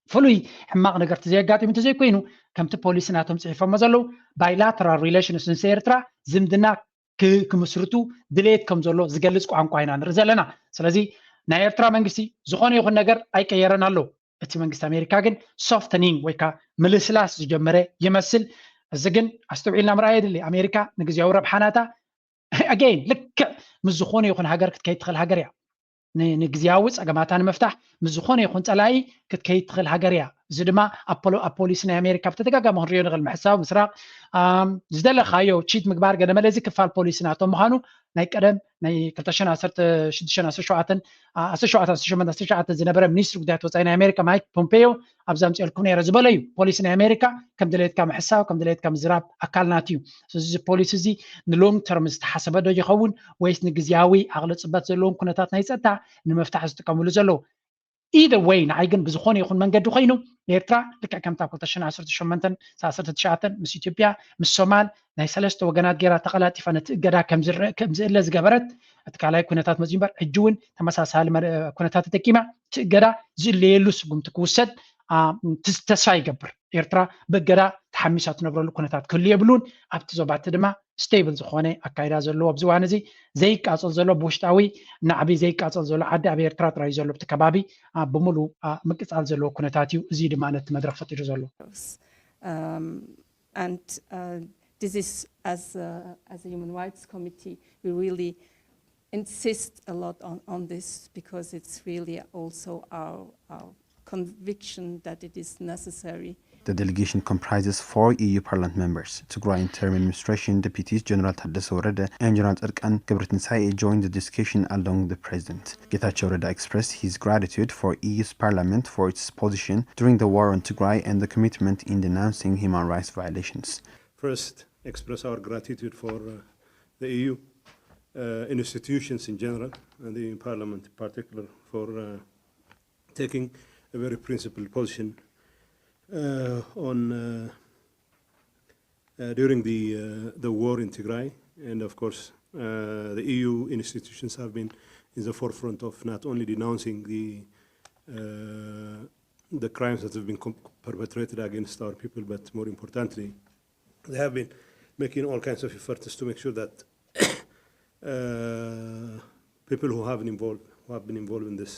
فلوي حماق نقرت زي قاتي من تزي كوينو كم تبوليس ناتهم صحيفة مزلو bilateral relations سيرترا زمدنا ክምስርቱ ድሌት ከም ዘሎ ዝገልጽ ቋንቋ ኢና ንርኢ ዘለና ስለዚ ናይ ኤርትራ መንግስቲ ዝኾነ ይኹን ነገር ኣይቀየረን ኣሎ እቲ መንግስቲ ኣሜሪካ ግን ሶፍተኒንግ ወይ ከዓ ምልስላስ ዝጀመረ ይመስል እዚ ግን ኣስተውዒልና ምርኣይ የድሊ ኣሜሪካ ንግዚያዊ ረብሓናታ ኣገይን ልክዕ ምስ ዝኾነ ይኹን ሃገር ክትከይድ ትኽእል ሃገር እያ ንግዚያዊ ፀገማታ ንምፍታሕ ምስ ዝኾነ ይኹን ፀላኢ ክትከይድ ትኽእል ሃገር እያ እዚ ድማ ኣብ ፖሊሲ ናይ ኣሜሪካ ብተደጋጋሚ ክንሪኦ ንኽእል ምሕሳብ ምስራቅ ዝደለኻዮ ቺት ምግባር ገለመለ እዚ ክፋል ፖሊሲ ናቶም ምዃኑ ናይ ቀደም ናይ 2016 ዝነበረ ሚኒስትሪ ጉዳያት ወፃኢ ናይ ኣሜሪካ ማይክ ፖምፔዮ ኣብዛ ምፅልኩም ነይረ ዝበለ እዩ ፖሊሲ ናይ ኣሜሪካ ከም ድሌትካ ምሕሳብ ከም ድሌትካ ምዝራብ ኣካልናት እዩ እዚ ፖሊሲ እዚ ንሎንግ ተርም ዝተሓሰበ ዶ ይኸውን ወይስ ንግዚያዊ ዓቕሊ ፅበት ዘለዎም ኩነታት ናይ ፀጥታ ንምፍታሕ ዝጥቀምሉ ዘለዉ either way ንዓይ ግን ብዝኾነ ይኹን መንገዲ ኮይኑ ኤርትራ ልክዕ ከምታ 2018 ምስ ኢትዮጵያ ምስ ሶማል ናይ ሰለስተ ወገናት ጌራ ተቐላጢፋ ነቲ እገዳ ከም ዝእለ ዝገበረት እቲ ካልኣይ ኩነታት መፅኡ እምበር ሕጂ እውን ተመሳሳሊ ኩነታት ተጠቂማ እቲ እገዳ ዝእለየሉ ስጉምቲ ክውሰድ ተስፋ ይገብር ኤርትራ በገዳ ተሓሚሳ ትነብረሉ ኩነታት ክህሉ የብሉን ኣብቲ ዞባቲ ድማ ስቴብል ዝኾነ ኣካይዳ ዘለዎ ኣብዚ እዋን እዚ ዘይቃፀል ዘሎ ብውሽጣዊ ናዕቢ ዘይቃፀል ዘሎ ዓዲ ኣብ ኤርትራ ጥራይ ዘሎ ብቲ ከባቢ ብምሉእ ምቅፃል ዘለዎ ኩነታት እዩ እዚ ድማ ነቲ መድረክ ፈጢሩ ዘሎ and this is as a Human Rights Committee we really insist a lot on this because it's really also our conviction that it is necessary. The delegation comprises 4 EU Parliament members. Tigray Interim Administration Deputies General Taddese Warede and General Erkan Gebretensai joined the discussion along the President. Getachew Reda expressed his gratitude for EU's Parliament for its position during the war on Tigray and the commitment in denouncing human rights violations. First, express our gratitude for the EU institutions in general and the Parliament in particular for taking a very principled position during the war in Tigray, and of course the EU institutions have been in the forefront of not only denouncing the crimes that have been perpetrated against our people, but more importantly, they have been making all kinds of efforts to make sure that people who have been involved in this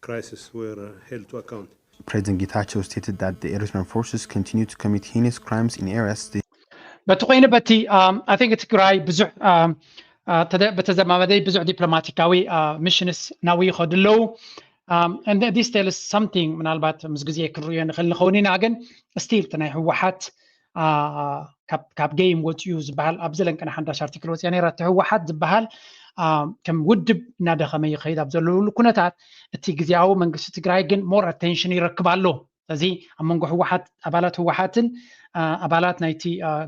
crisis were held to account. President Getachew stated that the Eritrean forces continue to commit heinous crimes in areas they... በተኮይነ በቲ I think ትግራይ ብዙሕ በተዘማመደይ ብዙሕ ዲፕሎማቲካዊ ሚሽንስ ናዊ ይኸዱ ኣለዉ and this tells something ምናልባት ምስ ግዜ ክንሪኦ ንኽእል ንኸውን ኢና ግን ስቲል እቲ ናይ ህወሓት ካብ ጌም ወፅዩ ዝበሃል ኣብ ዘለንቀና ሓንዳሽ ኣርቲክል ወፅያ ነይራ እቲ ህወሓት ዝበሃል ከም ውድብ እናደኸመ ይኸይድ ኣብ ዘለሉ ኩነታት እቲ ግዜያዊ መንግስቲ ትግራይ ግን ሞር ኣቴንሽን ይረክብ ኣሎ ስለዚ ኣብ መንጎ ህወሓት ኣባላት ህወሓትን ኣባላት ናይቲ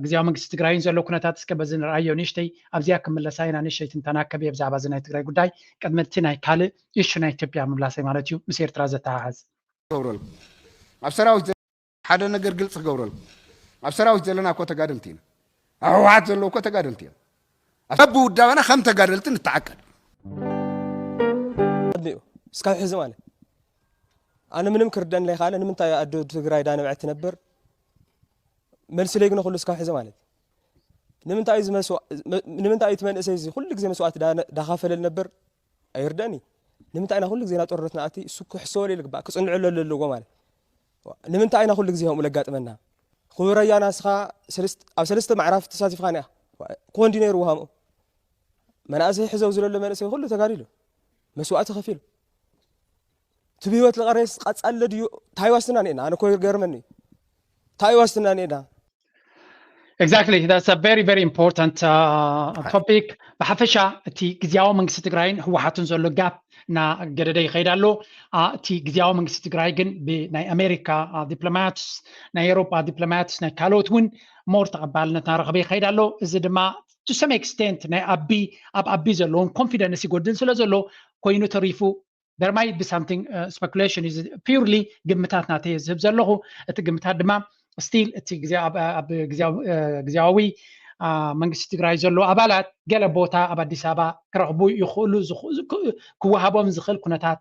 ግዜያዊ መንግስቲ ትግራይን ዘሎ ኩነታት እስከ በዚ ንርአዮ ንእሽተይ ኣብዚኣ ክምለሳ ኢና ንእሽተይ ትንተናከብ እየ ብዛዕባ እዚ ናይ ትግራይ ጉዳይ ቅድሚ እቲ ናይ ካልእ እሹ ናይ ኢትዮጵያ ምምላሰይ ማለት እዩ ምስ ኤርትራ ዘተሓሓዝ ገብረሉ ኣብ ሰራዊት ሓደ ነገር ግልጽ ገብረሉ ኣብ ሰራዊት ዘለና እኮ ተጋደልቲ ኢና ኣብ ህወሓት ዘለዎ እኮ ተጋደልቲ ኢና أبو ودانا خم تقارلت نتعقد. سكاي حزمانه. أنا منهم كردان لي خالد أنا من تاي أدو تقراي دانا بعت نبر. مرسليقنا كل سكاي حزمانه. نمن تاي زي مسوا نمن تاي ثمان أساس كل زي مسوات دخافل النبر أيرداني. نمن تاي نقول لك زي ناتورتنا أتي سك حصولي لك بقى كسن علل اللوجو نمن تاي نقول لك زيهم ملقات منها. خوريا ناسخا سلست معرفة تصادف خانة. كوندينير وهامو. مناسي حزو زلل مناسي كله تقاريله مسوات خفيله تبيوت الغريس قد تقلد تاي واستنانينا انا كوير غيرمني تاي واستنانينا Exactly, that's a very important topic. بحفشة تي جزياو من ستغراين هو حاتن زلو جاب نا جددي خيدالو تي جزياو من ستغراين بنا أمريكا دبلوماتس نا أوروبا دبلوماتس نا كالوتون مور تقبلنا تنارغبي خيدالو زد ما to some extent نا أبي زلون confidence يقولون زلو كوينو تريفو there might be something speculation is purely قمتات ناتي زب زلو تقمتات دما still እቲ ግዜያዊ መንግስቲ ትግራይ ዘሎ ኣባላት ገለ ቦታ ኣብ ኣዲስ ኣበባ ክረኽቡ ይኽእሉ ክወሃቦም ዝኽእል ኩነታት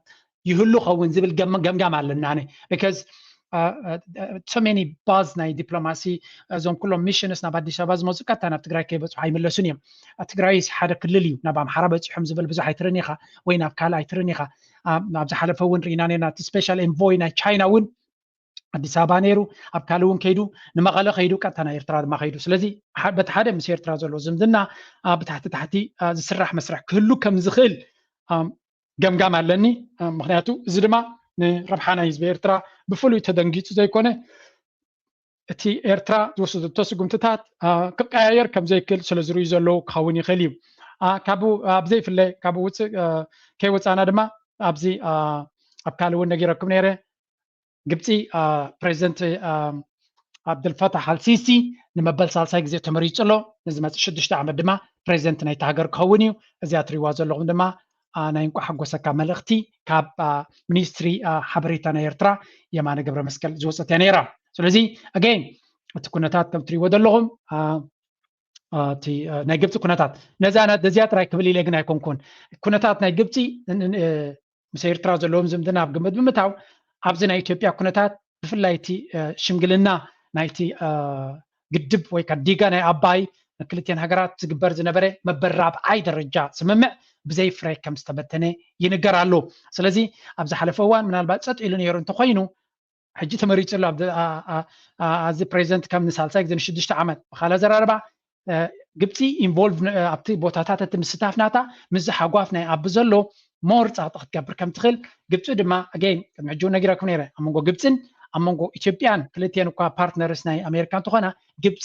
ይህሉ ኸውን ዝብል ገምጋም ኣለና because so many buzz ናይ ዲፕሎማሲ እዞም ኩሎም ሚሽንስ ናብ ኣዲስ ኣበባ ዝመፁ ቀጥታ ናብ ትግራይ ከይበፅሑ ኣይመለሱን እዮም ትግራይ ሓደ ክልል እዩ ናብ ኣምሓራ በፂሖም ዝብል ብዙሕ ኣይትርን ኢኻ ወይ ናብ ካልእ ኣይትርን ኢኻ ናብ ዝሓለፈ እውን ርኢና ነርና እቲ ስፔሻል ኤንቮይ ናይ ቻይና እውን ኣዲስ ኣበባ ነይሩ ኣብ ካልእ እውን ከይዱ ንመቐለ ከይዱ ቀጥታ ናይ ኤርትራ ድማ ከይዱ ስለዚ በቲ ሓደ ምስ ኤርትራ ዘሎ ዝምድና ብታሕቲ ታሕቲ ዝስራሕ መስርሕ ክህሉ ከም ዝኽእል ገምጋም ኣለኒ ምክንያቱ እዚ ድማ ንረብሓ ናይ ህዝቢ ኤርትራ ብፍሉይ ተደንጊፁ ዘይኮነ እቲ ኤርትራ ዝወሰደቶ ስጉምትታት ክቀያየር ከም ዘይክእል ስለ ዝርዩ ዘለዉ ክኸውን ይኽእል እዩ ካብኡ ኣብዘይፍለ ካብኡ ውፅእ ከይወፃና ድማ ኣብዚ ኣብ ካልእ እውን ነጊረኩም ነይረ ግብፂ ፕሬዚደንት ዓብደልፈታሕ አልሲሲ ንመበል ሳልሳይ ግዜ ተመሪፁ ኣሎ ንዝመፅእ 6 ዓመት ድማ ፕሬዚደንት ናይቲ ሃገር ክኸውን እዩ እዚኣ እትሪእዋ ዘለኹም ድማ ናይ እንቋ ሓጎሰካ መልእኽቲ ካብ ሚኒስትሪ ሓበሬታ ናይ ኤርትራ የማነ ገብረ መስቀል ዝወፀት እያ ነይራ ስለዚ ኣገይን እቲ ኩነታት ከም እትሪእዎ ዘለኹም እቲ ናይ ግብፂ ኩነታት ነዚኣ ጥራይ ክብል ኢለ ግን ኣይኮንኩን ኩነታት ናይ ግብፂ ምስ ኤርትራ ዘለዎም ዝምድና ኣብ ግምት ብምእታው ኣብዚ ናይ ኢትዮጵያ ኩነታት ብፍላይ እቲ ሽምግልና ናይቲ ግድብ ወይ ከዓ ዲጋ ናይ ኣባይ ክልቲአን ሃገራት ዝግበር ዝነበረ መበል 4ይ ደረጃ ስምምዕ ብዘይ ፍረ ከም ዝተበተነ ይንገር ኣሎ ስለዚ ኣብ ዝሓለፈ እዋን ምናልባት ፀጥ ኢሉ ነይሩ እንተኮይኑ ሕጂ ተመሪፁ ኣሎ ኣብዚ ፕሬዚደንት ከም ንሳልሳይ ግዜ ን6 ዓመት ብካልእ ኣዘራርባ ግብፂ ኢንቮልቭ ኣብቲ ቦታታት እቲ ምስታፍ ናታ ምስ ሓጓፍ ናይ ኣቢ ዘሎ ሞር ፃዕጢ ክትገብር ከም ትኽእል ግብፂ ድማ ኣገይን ቅድሚ ሕጂ ነጊረኩም ነይረ ኣብ መንጎ ግብፅን ኣብ መንጎ ኢትዮጵያን ክልቲአን እኳ ፓርትነርስ ናይ ኣሜሪካ እንትኾና ግብፂ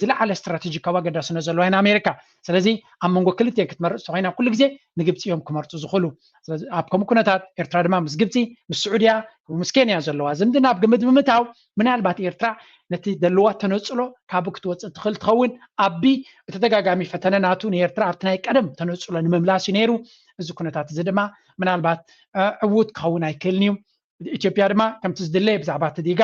ዝለዓለ ስትራቴጂካዊ ኣገዳስነት ዘለዋ ናይ ኣሜሪካ ስለዚ ኣብ መንጎ ክልቲአን ክትመርፅ ኮይና ኩሉ ግዜ ንግብፂ እዮም ክመርፁ ዝኽእሉ ስለዚ ኣብ ከምኡ ኩነታት ኤርትራ ድማ ምስ ግብፂ ምስ ስዑድያ ምስ ኬንያ ዘለዋ ዝምድና ኣብ ግምት ብምእታው ምናልባት ኤርትራ ነቲ ደልዋ ተነፅሎ ካብ ክትወፅእ ትኽእል ትኸውን ኣቢ ብተደጋጋሚ ፈተነ ናቱ ንኤርትራ ኣብቲ ናይ ቀደም ተነፅሎ ንምምላስ እዩ ነይሩ እዚ ኩነታት እዚ ድማ ምናልባት ዕዉት ክኸውን ኣይክእልን እዩ ኢትዮጵያ ድማ ከምቲ ዝድለየ ብዛዕባ እቲ ዲጋ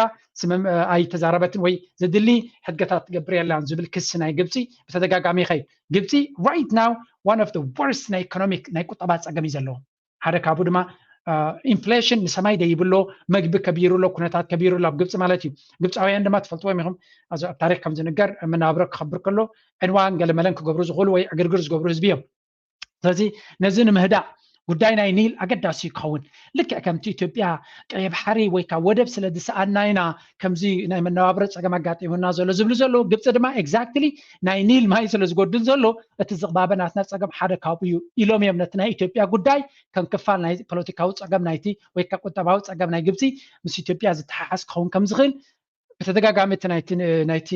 ኣይተዛረበትን ወይ ዘድሊ ሕድገታት ትገብር የላን ዝብል ክሲ ናይ ግብፂ ብተደጋጋሚ ይኸይድ ግብፂ ራይት ናው ዋን ኦፍ ዘ ወርስት ናይ ኢኮኖሚክ ናይ ቁጠባ ፀገም እዩ ዘለዎ ሓደ ካብኡ ድማ ኢንፍሌሽን ንሰማይ ደይብሎ መግቢ ከቢሩሎ ኩነታት ከቢሩሎ ኣብ ግብፂ ማለት እዩ ግብፃውያን ድማ ትፈልጥዎም ኢኹም ኣብ ታሪክ ከም ዝንገር መናብሮ ክኸብር ከሎ ዕንዋን ገለመለን ክገብሩ ዝኽእሉ ወይ ዕግርግር ዝገብሩ ህዝቢ እዮም ስለዚ ነዚ ንምህዳእ ጉዳይ ናይ ኒል ኣገዳሲ ክኸውን ልክዕ ከምቲ ኢትዮጵያ ቀይ ባሕሪ ወይ ከዓ ወደብ ስለ ዝሰኣና ኢና ከምዚ ናይ መነባብሮ ፀገም ኣጋጢሙና ዘሎ ዝብሉ ዘሎ ግብፂ ድማ ኤግዛክትሊ ናይ ኒል ማይ ስለ ዝጎድል ዘሎ እቲ ዝቕባበ ናትና ፀገም ሓደ ካብኡ እዩ ኢሎም እዮም ነቲ ናይ ኢትዮጵያ ጉዳይ ከም ክፋል ናይ ፖለቲካዊ ፀገም ናይቲ ወይ ከዓ ቁጠባዊ ፀገም ናይ ግብፂ ምስ ኢትዮጵያ ዝተሓሓዝ ክኸውን ከም ዝኽእል ብተደጋጋሚ ናይቲ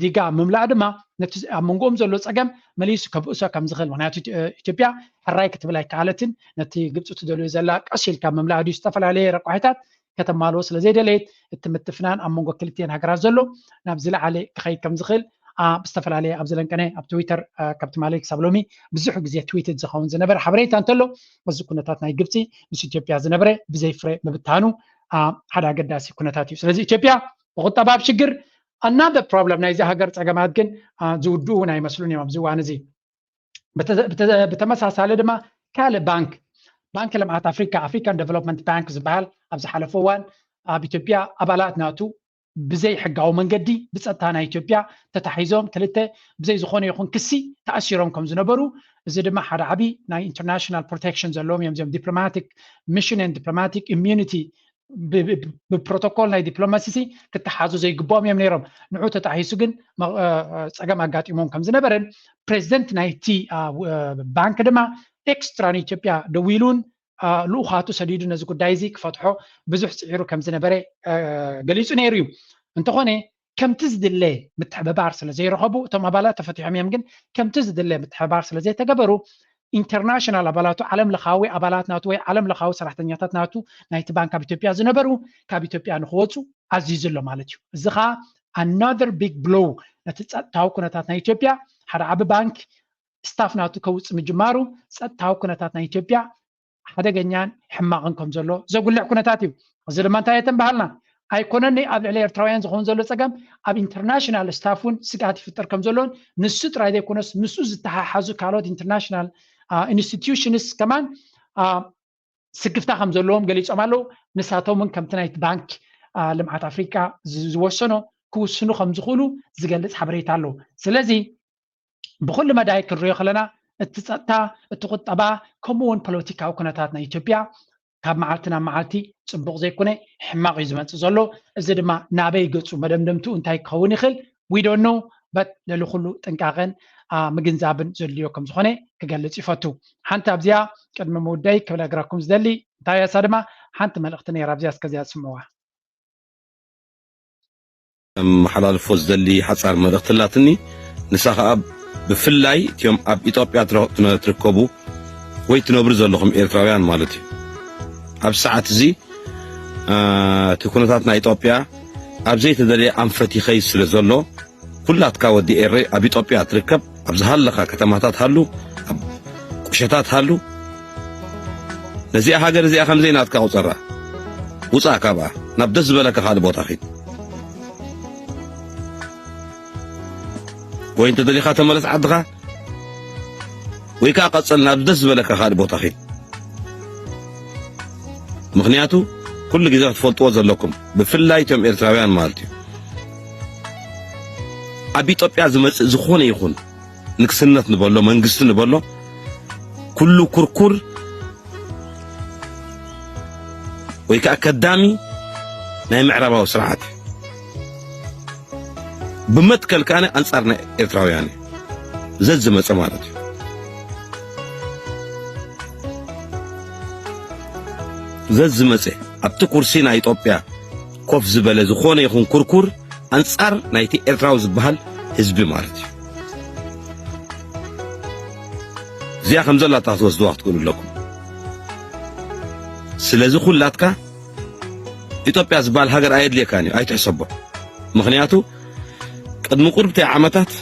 ዲጋ ምምላእ ድማ ነቲ ኣብ መንጎኦም ዘሎ ፀገም መሊሱ ከብእሶ ከም ዝኽእል ምክንያቱ ኢትዮጵያ ሕራይ ክትብል ኣይከኣለትን ነቲ ግብፂ ትደልዮ ዘላ ቀሲልካ ምምላእ ድዩ ዝተፈላለየ ረቋሒታት ከተማልዎ ስለዘይደለየት እቲ ምትፍናን ኣብ መንጎ ክልቲአን ሃገራት ዘሎ ናብ ዝለዓለ ክኸይድ ከም ዝኽእል ብዝተፈላለየ ኣብ ዘለንቀነ ኣብ ትዊተር ካብቲ ማለት ክሳብ ሎሚ ብዙሕ ግዜ ትዊትድ ዝኸውን ዝነበረ ሓበሬታ እንተሎ እዚ ኩነታት ናይ ግብፂ ምስ ኢትዮጵያ ዝነበረ ብዘይፍረ ምብታኑ ሓደ ኣገዳሲ ኩነታት እዩ ስለዚ ኢትዮጵያ ብቁጠባ ኣብ ሽግር another problem ናይዚ ሃገር ፀገማት ግን ዝውድኡ እውን ኣይመስሉን እዮም ኣብዚ እዋን እዚ ብተመሳሳሊ ድማ ካልእ ባንኪ ልምዓት ኣፍሪካን ዴቨሎፕመንት ባንክ ዝበሃል ኣብ ዝሓለፈ እዋን ኣብ ኢትዮጵያ ኣባላት ናቱ ብዘይ ሕጋዊ መንገዲ ብፀጥታ ናይ ኢትዮጵያ ተታሒዞም ክልተ ብዘይ ዝኾነ ይኹን ክሲ ተኣሲሮም ከም ዝነበሩ እዚ ድማ ሓደ ዓብዪ ናይ ኢንተርናሽናል ፕሮቴክሽን ዘለዎም እዮም እዚኦም ዲፕሎማቲክ ሚሽን ዲፕሎማቲክ ኢሚዩኒቲ ብፕሮቶኮል ናይ ዲፕሎማሲ ክትሓዙ ዘይግባኦም እዮም ነይሮም ንዑ ተታሒሱ ግን ፀገም ኣጋጢሞም ከም ዝነበረን ፕሬዚደንት ናይቲ ባንክ ድማ ኤክስትራ ንኢትዮጵያ ደው ኢሉን ልኡኻቱ ሰዲዱ ነዚ ጉዳይ እዚ ክፈትሖ ብዙሕ ፅዒሩ ከም ዝነበረ ገሊፁ ነይሩ እዩ እንተኾነ ከምቲ ዝድለ ምትሕብባር ስለ ዘይረኸቡ እቶም ኣባላት ተፈቲሖም እዮም ግን ከምቲ ዝድለ ምትሕብባር ስለ ዘይተገበሩ ኢንተርናሽናል ኣባላቱ ዓለም ለኻዊ ኣባላት ናቱ ወይ ዓለም ለኻዊ ሰራሕተኛታት ናቱ ናይቲ ባንክ ኣብ ኢትዮጵያ ዝነበሩ ካብ ኢትዮጵያ ንክወፁ ኣዚዙ ኣሎ ማለት እዩ እዚ ከዓ another big blow ነቲ ፀጥታዊ ኩነታት ናይ ኢትዮጵያ ሓደ ዓቢ ባንክ ስታፍ ናቱ ከውፅእ ምጅማሩ ፀጥታዊ ኩነታት ናይ ኢትዮጵያ ሓደገኛን ሕማቕን ከም ዘሎ ዘጉልዕ ኩነታት እዩ እዚ ድማ እንታይ የተንባሃልና ኣይኮነኒ ኣብ ልዕሊ ኤርትራውያን ዝኾን ዘሎ ፀገም ኣብ ኢንተርናሽናል ስታፉን ስጋት ይፍጠር ከም ዘሎን ንሱ ጥራይ ዘይኮነስ ምስኡ ዝተሓሓዙ ካልኦት ኢንተርናሽናል ኢንስቲትዩሽንስ ከማን ስግፍታ ከም ዘለዎም ገሊፆም ኣለዉ ንሳቶምን ከምቲ ናይቲ ባንክ ልምዓት ኣፍሪካ ዝወሰኖ ክውስኑ ከም ዝኽእሉ ዝገልጽ ሓበሬታ ኣለዎ ስለዚ ብኩሉ መዳይ ክንሪኦ ከለና እቲ ፀጥታ እቲ ቁጠባ ከምኡውን ፖለቲካዊ ኩነታት ናይ ኢትዮጵያ ካብ መዓልቲ ናብ መዓልቲ ፅቡቅ ዘይኮነ ሕማቅ እዩ ዝመፅእ ዘሎ እዚ ድማ ናበይ ገፁ መደምደምትኡ እንታይ ክኸውን ይኽእል we don't know but ለሉ ኩሉ ጥንቃቐን ምግንዛብን ዘድልዮ ከም ዝኾነ ክገልጽ ይፈቱ ሓንቲ ኣብዚኣ ቅድሚ መውዳይ ክብለግራኩም ዝደሊ እንታይ እሳ ድማ ሓንቲ መልእኽቲ ነይራ ኣብዚኣ እስከዚኣ ስምዋ መሓላልፎ ዝደሊ ሓፃር መልእኽቲ ላትኒ ንሳ ከዓ ብፍላይ እትዮም ኣብ ኢትዮጵያ ትርከቡ ወይ ትነብሩ ዘለኹም ኤርትራውያን ማለት እዩ ኣብ ሰዓት እዚ እቲ ኩነታት ናይ ኢትዮጵያ ኣብ ዘይተደለየ ኣንፈት ይኸይድ ስለ ዘሎ ኩላትካ ወዲ ኤሬ ኣብ ኢትዮጵያ ትርከብ ኣብ ዝሃለኻ ከተማታት ሃሉ ኣብ ቁሸታት ሃሉ ነዚኣ ሃገር እዚኣ ከምዘይ ናትካ ቁፀራ ውፃእ ካብኣ ናብ ደስ ዝበለካ ካልእ ቦታ ኺድ ወይ እንተ ደሊኻ ተመለስ ዓድኻ ወይ ከዓ ቀፅል ናብ ደስ ዝበለካ ካልእ ቦታ ኺድ ምክንያቱ ኩሉ ግዜ ክትፈልጥዎ ዘለኩም ብፍላይ እቶም ኤርትራውያን ማለት እዩ ኣብ ኢትዮጵያ ዝመፅእ ዝኾነ ይኹን ንግስነት ንበሎ መንግስቲ ንበሎ ኩሉ ኩርኩር ወይ ከዓ ከዳሚ ናይ ምዕራባዊ ስርዓት ብመትከል ካነ ኣንጻር ናይ ኤርትራውያን ዘዝመፀ ማለት እዩ ዘዝመፀ ኣብቲ ኩርሲ ናይ ኢትዮጵያ ኮፍ ዝበለ ዝኾነ ይኹን ኩርኩር ኣንጻር ናይቲ ኤርትራዊ ዝበሃል ህዝቢ ማለት እዩ እዚኣ ከም ዘላታ ክትወስድዋ ክትክእሉ ኣለኩም ስለዚ ኩላትካ ኢትዮጵያ ዝበሃል ሃገር ኣየድልየካን እዩ ኣይትሕሰቦ ምክንያቱ ቅድሚ ቁርብተይ ዓመታት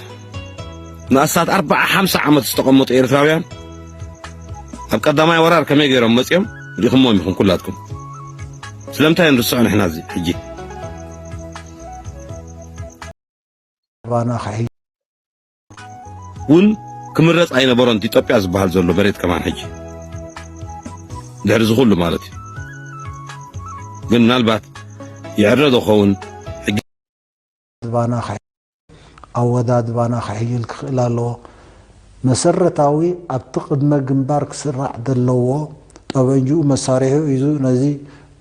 ንኣስታት 40-50 ዓመት ዝተቐመጡ ኤርትራውያን ኣብ ቀዳማይ ወራር ከመይ ገይሮም መፅኦም ሪኹምዎም ኢኹም ኩላትኩም ስለምንታይ ንርስዖ ንሕና እዚ ሕጂ እውን ክምረፅ ኣይነበሮን ኢትዮጵያ ዝበሃል ዘሎ በሬት ከማን ሕጂ ድሕሪ ዝኩሉ ማለት እዩ ግን ምናልባት ይዕረ ዝኸውን ኣወዳድባና ክሕይል ክኽእል ኣለዎ መሰረታዊ ኣብቲ ቅድመ ግንባር ክስራዕ ዘለዎ ጠበንጅኡ መሳርሒኡ ሒዙ ነዚ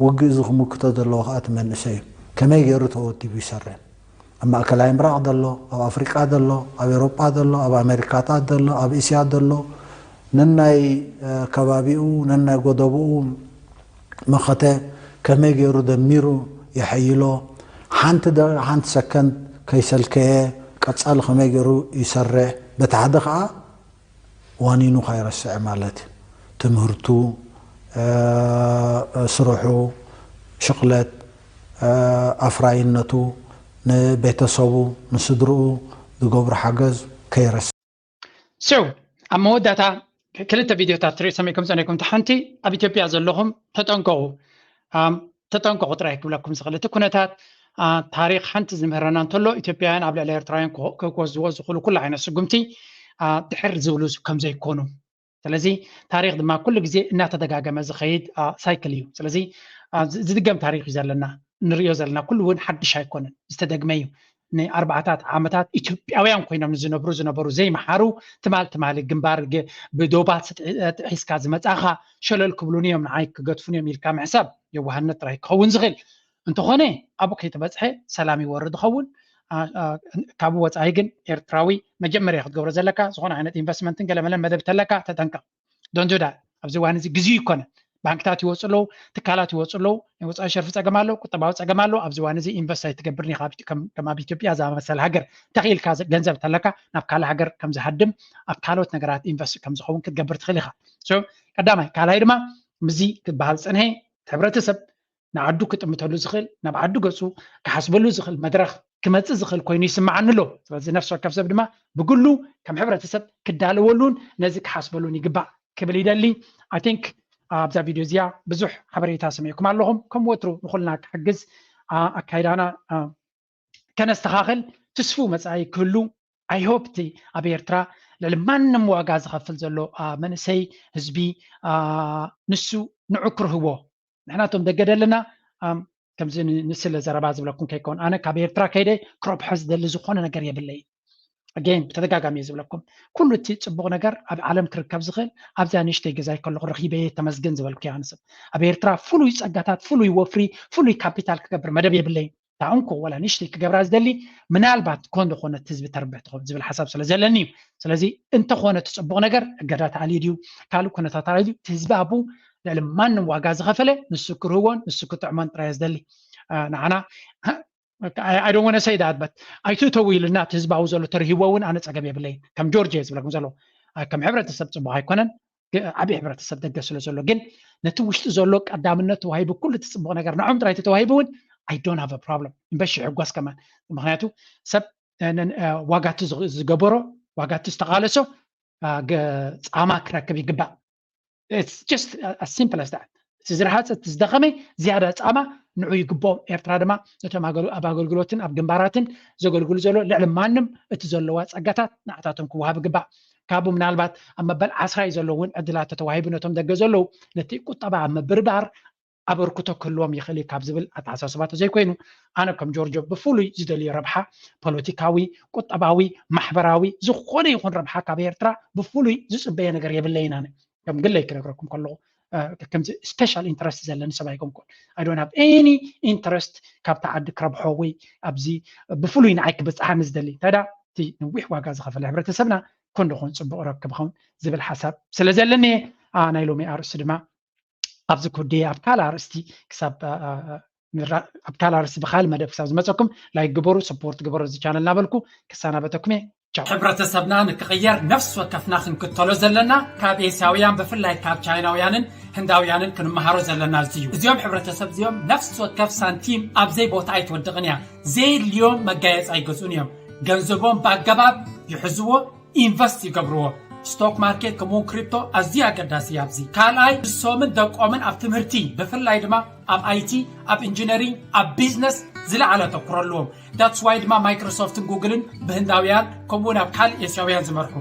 ውግእ እዚ ክምክቶ ዘለዎ ከዓ እቲ መንእሰይ እዩ ከመይ ገይሩ ተወዲቡ ይሰርሕ ኣብ ማእከላይ ምብራቕ ዘሎ ኣብ ኣፍሪቃ ዘሎ ኣብ ኤውሮጳ ዘሎ ኣብ ኣሜሪካታት ዘሎ ኣብ እስያ ዘሎ ነናይ ከባቢኡ ነናይ ጎደብኡ መኸተ ከመይ ገይሩ ደሚሩ ይሐይሎ ሓንቲ ደቂቃ ሓንቲ ሰከንድ ከይሰልከየ ቀፃሊ ከመይ ገይሩ ይሰርሕ በቲ ሓደ ከዓ ዋኒኑ ካይረስዕ ማለት እዩ ትምህርቱ ስርሑ ሽቕለት ኣፍራይነቱ ንቤተሰቡ ንስድርኡ ዝገብሮ ሓገዝ ከይረስዕ ሰው ኣብ መወዳእታ ክልተ ቪድዮታት ትሪኢ ሰሚዕኩም ፀኒዕኩም እቲ ሓንቲ ኣብ ኢትዮጵያ ዘለኹም ተጠንቀቑ ጥራይ ክብለኩም ዝኽእል እቲ ኩነታት ታሪክ ሓንቲ ዝምህረና እንተሎ ኢትዮጵያውያን ኣብ ልዕሊ ኤርትራውያን ክወዝዎ ዝኽእሉ ኩሉ ዓይነት ስጉምቲ ድሕር ዝብሉ ከም ዘይኮኑ ስለዚ ታሪክ ድማ ኩሉ ግዜ እናተደጋገመ ዝኸይድ ሳይክል እዩ ስለዚ ዝድገም ታሪክ እዩ ዘለና ንሪኦ ዘለና ኩሉ እውን ሓድሽ ኣይኮነን ዝተደግመ እዩ ንኣርባዕታት ዓመታት ኢትዮጵያውያን ኮይኖም ዝነበሩ ዘይመሓሩ ትማሊ ግንባር ብዶባት ሒዝካ ዝመፃኻ ሸለል ክብሉን እዮም ንዓይ ክገድፉን እዮም ኢልካ ምሕሳብ የዋህነት ጥራይ ክኸውን ዝኽእል እንተኾነ ኣብኡ ከይተበፅሐ ሰላም ይወርድ ይኸውን ካብኡ ወፃኢ ግን ኤርትራዊ መጀመርያ ክትገብሮ ዘለካ ዝኾነ ዓይነት ኢንቨስትመንትን ገለመለን መደብ ተለካ ተጠንቀቕ ዶንጆዳ ኣብዚ እዋን እዚ ግዝኡ ይኮነ ባንክታት ይወፁ ኣለዉ ትካላት ይወፁ ኣለዉ ወፃኢ ሸርፊ ፀገም ኣሎ ቁጠባዊ ፀገም ኣሎ ኣብዚ እዋን እዚ ኢንቨስት ኣይትገብርኒ ከም ኣብ ኢትዮጵያ ዝኣመሰለ ሃገር ተኽኢልካ ገንዘብ ተለካ ናብ ካልእ ሃገር ከም ዝሃድም ኣብ ካልኦት ነገራት ኢንቨስት ከም ዝኸውን ክትገብር ትኽእል ኢኻ ቀዳማይ ካልኣይ ድማ ምዚ ክበሃል ፀንሐ ሕብረተሰብ ናብ ዓዱ ክጥምተሉ ዝኽእል ናብ ዓዱ ገፁ ክሓስበሉ ዝኽእል መድረኽ ክመፅእ ዝኽእል ኮይኑ ይስማዓኒ ኣሎ ስለዚ ነፍሲ ወከፍ ሰብ ድማ ብግሉ ከም ሕብረተሰብ ክዳለወሉን ነዚ ክሓስበሉን ይግባእ ክብል ይደሊ ኣይ ቲንክ ኣብዛ ቪድዮ እዚኣ ብዙሕ ሓበሬታ ሰሚዕኩም ኣለኹም ከም ወትሩ ንኩልና ክሕግዝ ኣካይዳና ከነስተኻኽል ትስፉ መፃኢ ክህሉ ኣይሆፕቲ ኣብ ኤርትራ ልዕሊ ማንም ዋጋ ዝኸፍል ዘሎ መንእሰይ ህዝቢ ንሱ ንዑ ክርህቦ ንሕናቶም ደገ ደለና ከምዚ ንስለ ዘረባ ዝብለኩም ከይኮን ኣነ ካብ ኤርትራ ከይደ ክረብሖ ዝደሊ ዝኾነ ነገር የብለይ again ብተደጋጋሚ ዝብለኩም ኩሉ እቲ ጽቡቕ ነገር ኣብ ዓለም ክርከብ ዝኽእል ኣብዛ ንእሽተይ ገዛይ ከለኹ ረኺበ ተመስገን ዝበልኩ ያንስብ ኣብ ኤርትራ ፍሉይ ጸጋታት ፍሉይ ወፍሪ ፍሉይ ካፒታል ክገብር መደብ የብለይ ታንኮ ወላ ንእሽተይ ክገብራ ዝደሊ ምናልባት ኮን ዝኾነት ህዝቢ ተርብሕ ትኾን ዝብል ሓሳብ ስለ ዘለኒ ስለዚ እንተኾነ ጽቡቕ ነገር እገዳት ኣልዩ ካልእ ኩነታት ኣልዩ ህዝቢ ኣቡ ልዕሊ ማንም ዋጋ ዝኸፈለ ንሱ ክርህዎን ንሱ ክጥዕሞን ጥራይ ዝደሊ ንዓና I don't want to say that, but I thought we will not his bowser to he won't and it's a gabe lane. Come George's like Zolo. I come ever to sub by Conan. Abi ever to sub the Gasolo again. Not to wish to look at Damina to Hibu Kulit Bonagar. Now I'm trying to Hibun. I don't have a problem. In Bashir Guascama, Mahatu, Sub and then Wagatus Gaboro, Wagatus Tagaleso, Amak Rakabigaba. It's just as simple as that. Zerhat is the Hame, Ziadat Ama. ንዑ ይግቦም ኤርትራ ድማ ነቶም ኣብ ኣገልግሎትን ኣብ ግንባራትን ዘገልግሉ ዘሎ ልዕሊ ማንም እቲ ዘለዋ ጸጋታት ንዓታቶም ክወሃብ ግባእ ካብኡ ምናልባት ኣብ መበል 10 ዘለውን ዕድላት ተዋሂቡ ነቶም ደገ ዘለዉ ነቲ ቁጠባ ኣብ ምብርባር ኣበርክቶ ክህልዎም ይኽእል ካብ ዝብል ኣተሓሳስባት ዘይኮይኑ ኣነ ከም ጆርጆ ብፍሉይ ዝደልዮ ረብሓ ፖለቲካዊ ቁጠባዊ ማሕበራዊ ዝኾነ ይኹን ረብሓ ካብ ኤርትራ ብፍሉይ ዝጽበየ ነገር የብለይና ከም ግለይ ክነግረኩም ከለኹ special interest زلنا سبايكم كون I don't have any interest كابتا عد كربحوي أبزي بفلوين عيك بس أحمز دلي تدا تي نويح واجاز خفل عبرة سبنا كون دخون صبوا ركب خون زي بالحساب سلزلني أنا يلومي أرس دما أبزي كودي أبكال أرستي كسب أبكال أرستي بخال ما دفع ساز مسكم لايك جبرو سبورت جبرو زي channel نابلكو كسانا بتكمي ሕብረተሰብና ንክቕየር ነፍስ ወከፍና ክንክተሎ ዘለና ካብ ኤስያውያን ብፍላይ ካብ ቻይናውያንን ህንዳውያንን ክንመሃሮ ዘለና እዩ እዚኦም ሕብረተሰብ እዚኦም ነፍስ ወከፍ ሳንቲም ኣብ ዘይ ቦታ ኣይትወድቕን እያ ዘይድልዮም መጋየፂ ኣይገዝኡን እዮም ገንዘቦም ብኣገባብ ይሕዝዎ ኢንቨስት ይገብርዎ ስቶክ ማርኬት ከምኡ ክሪፕቶ ኣዝዩ ኣገዳሲ እዩ ኣብዚ ካልኣይ ንሶምን ደቆምን ኣብ ትምህርቲ ብፍላይ ድማ ኣብ IT ኣብ ኢንጂነሪንግ ኣብ ቢዝነስ ዝለዓለ ተኩረልዎም that's why ድማ ማይክሮሶፍትን ጉግልን ብህንዳውያን ከምኡውን ኣብ ካልእ ኤስያውያን ዝመርሑ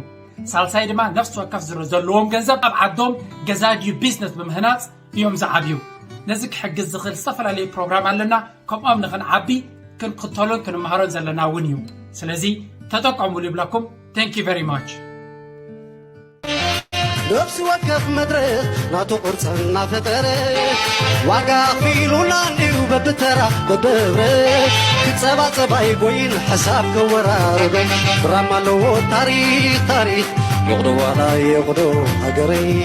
ሳልሳይ ድማ ነፍስ ወከፍ ዘለዎም ገንዘብ ኣብ ዓዶም ገዛ ድዩ ቢዝነስ ብምህናፅ እዮም ዝዓብዩ ነዚ ክሕግዝ ዝኽእል ዝተፈላለዩ ፕሮግራም ኣለና ከምኦም ንኽንዓቢ ክንክተሎን ክንመሃሮን ዘለና እውን እዩ ስለዚ ተጠቀሙሉ ይብለኩም thank you very much نفس وكف مدرس ناتو قرصنا فتره واقع فيلونا ليو ببترا ببره كتصبا صباي بوين حساب كورارب برامالو تاريخ يغدو ولا يغدو هجري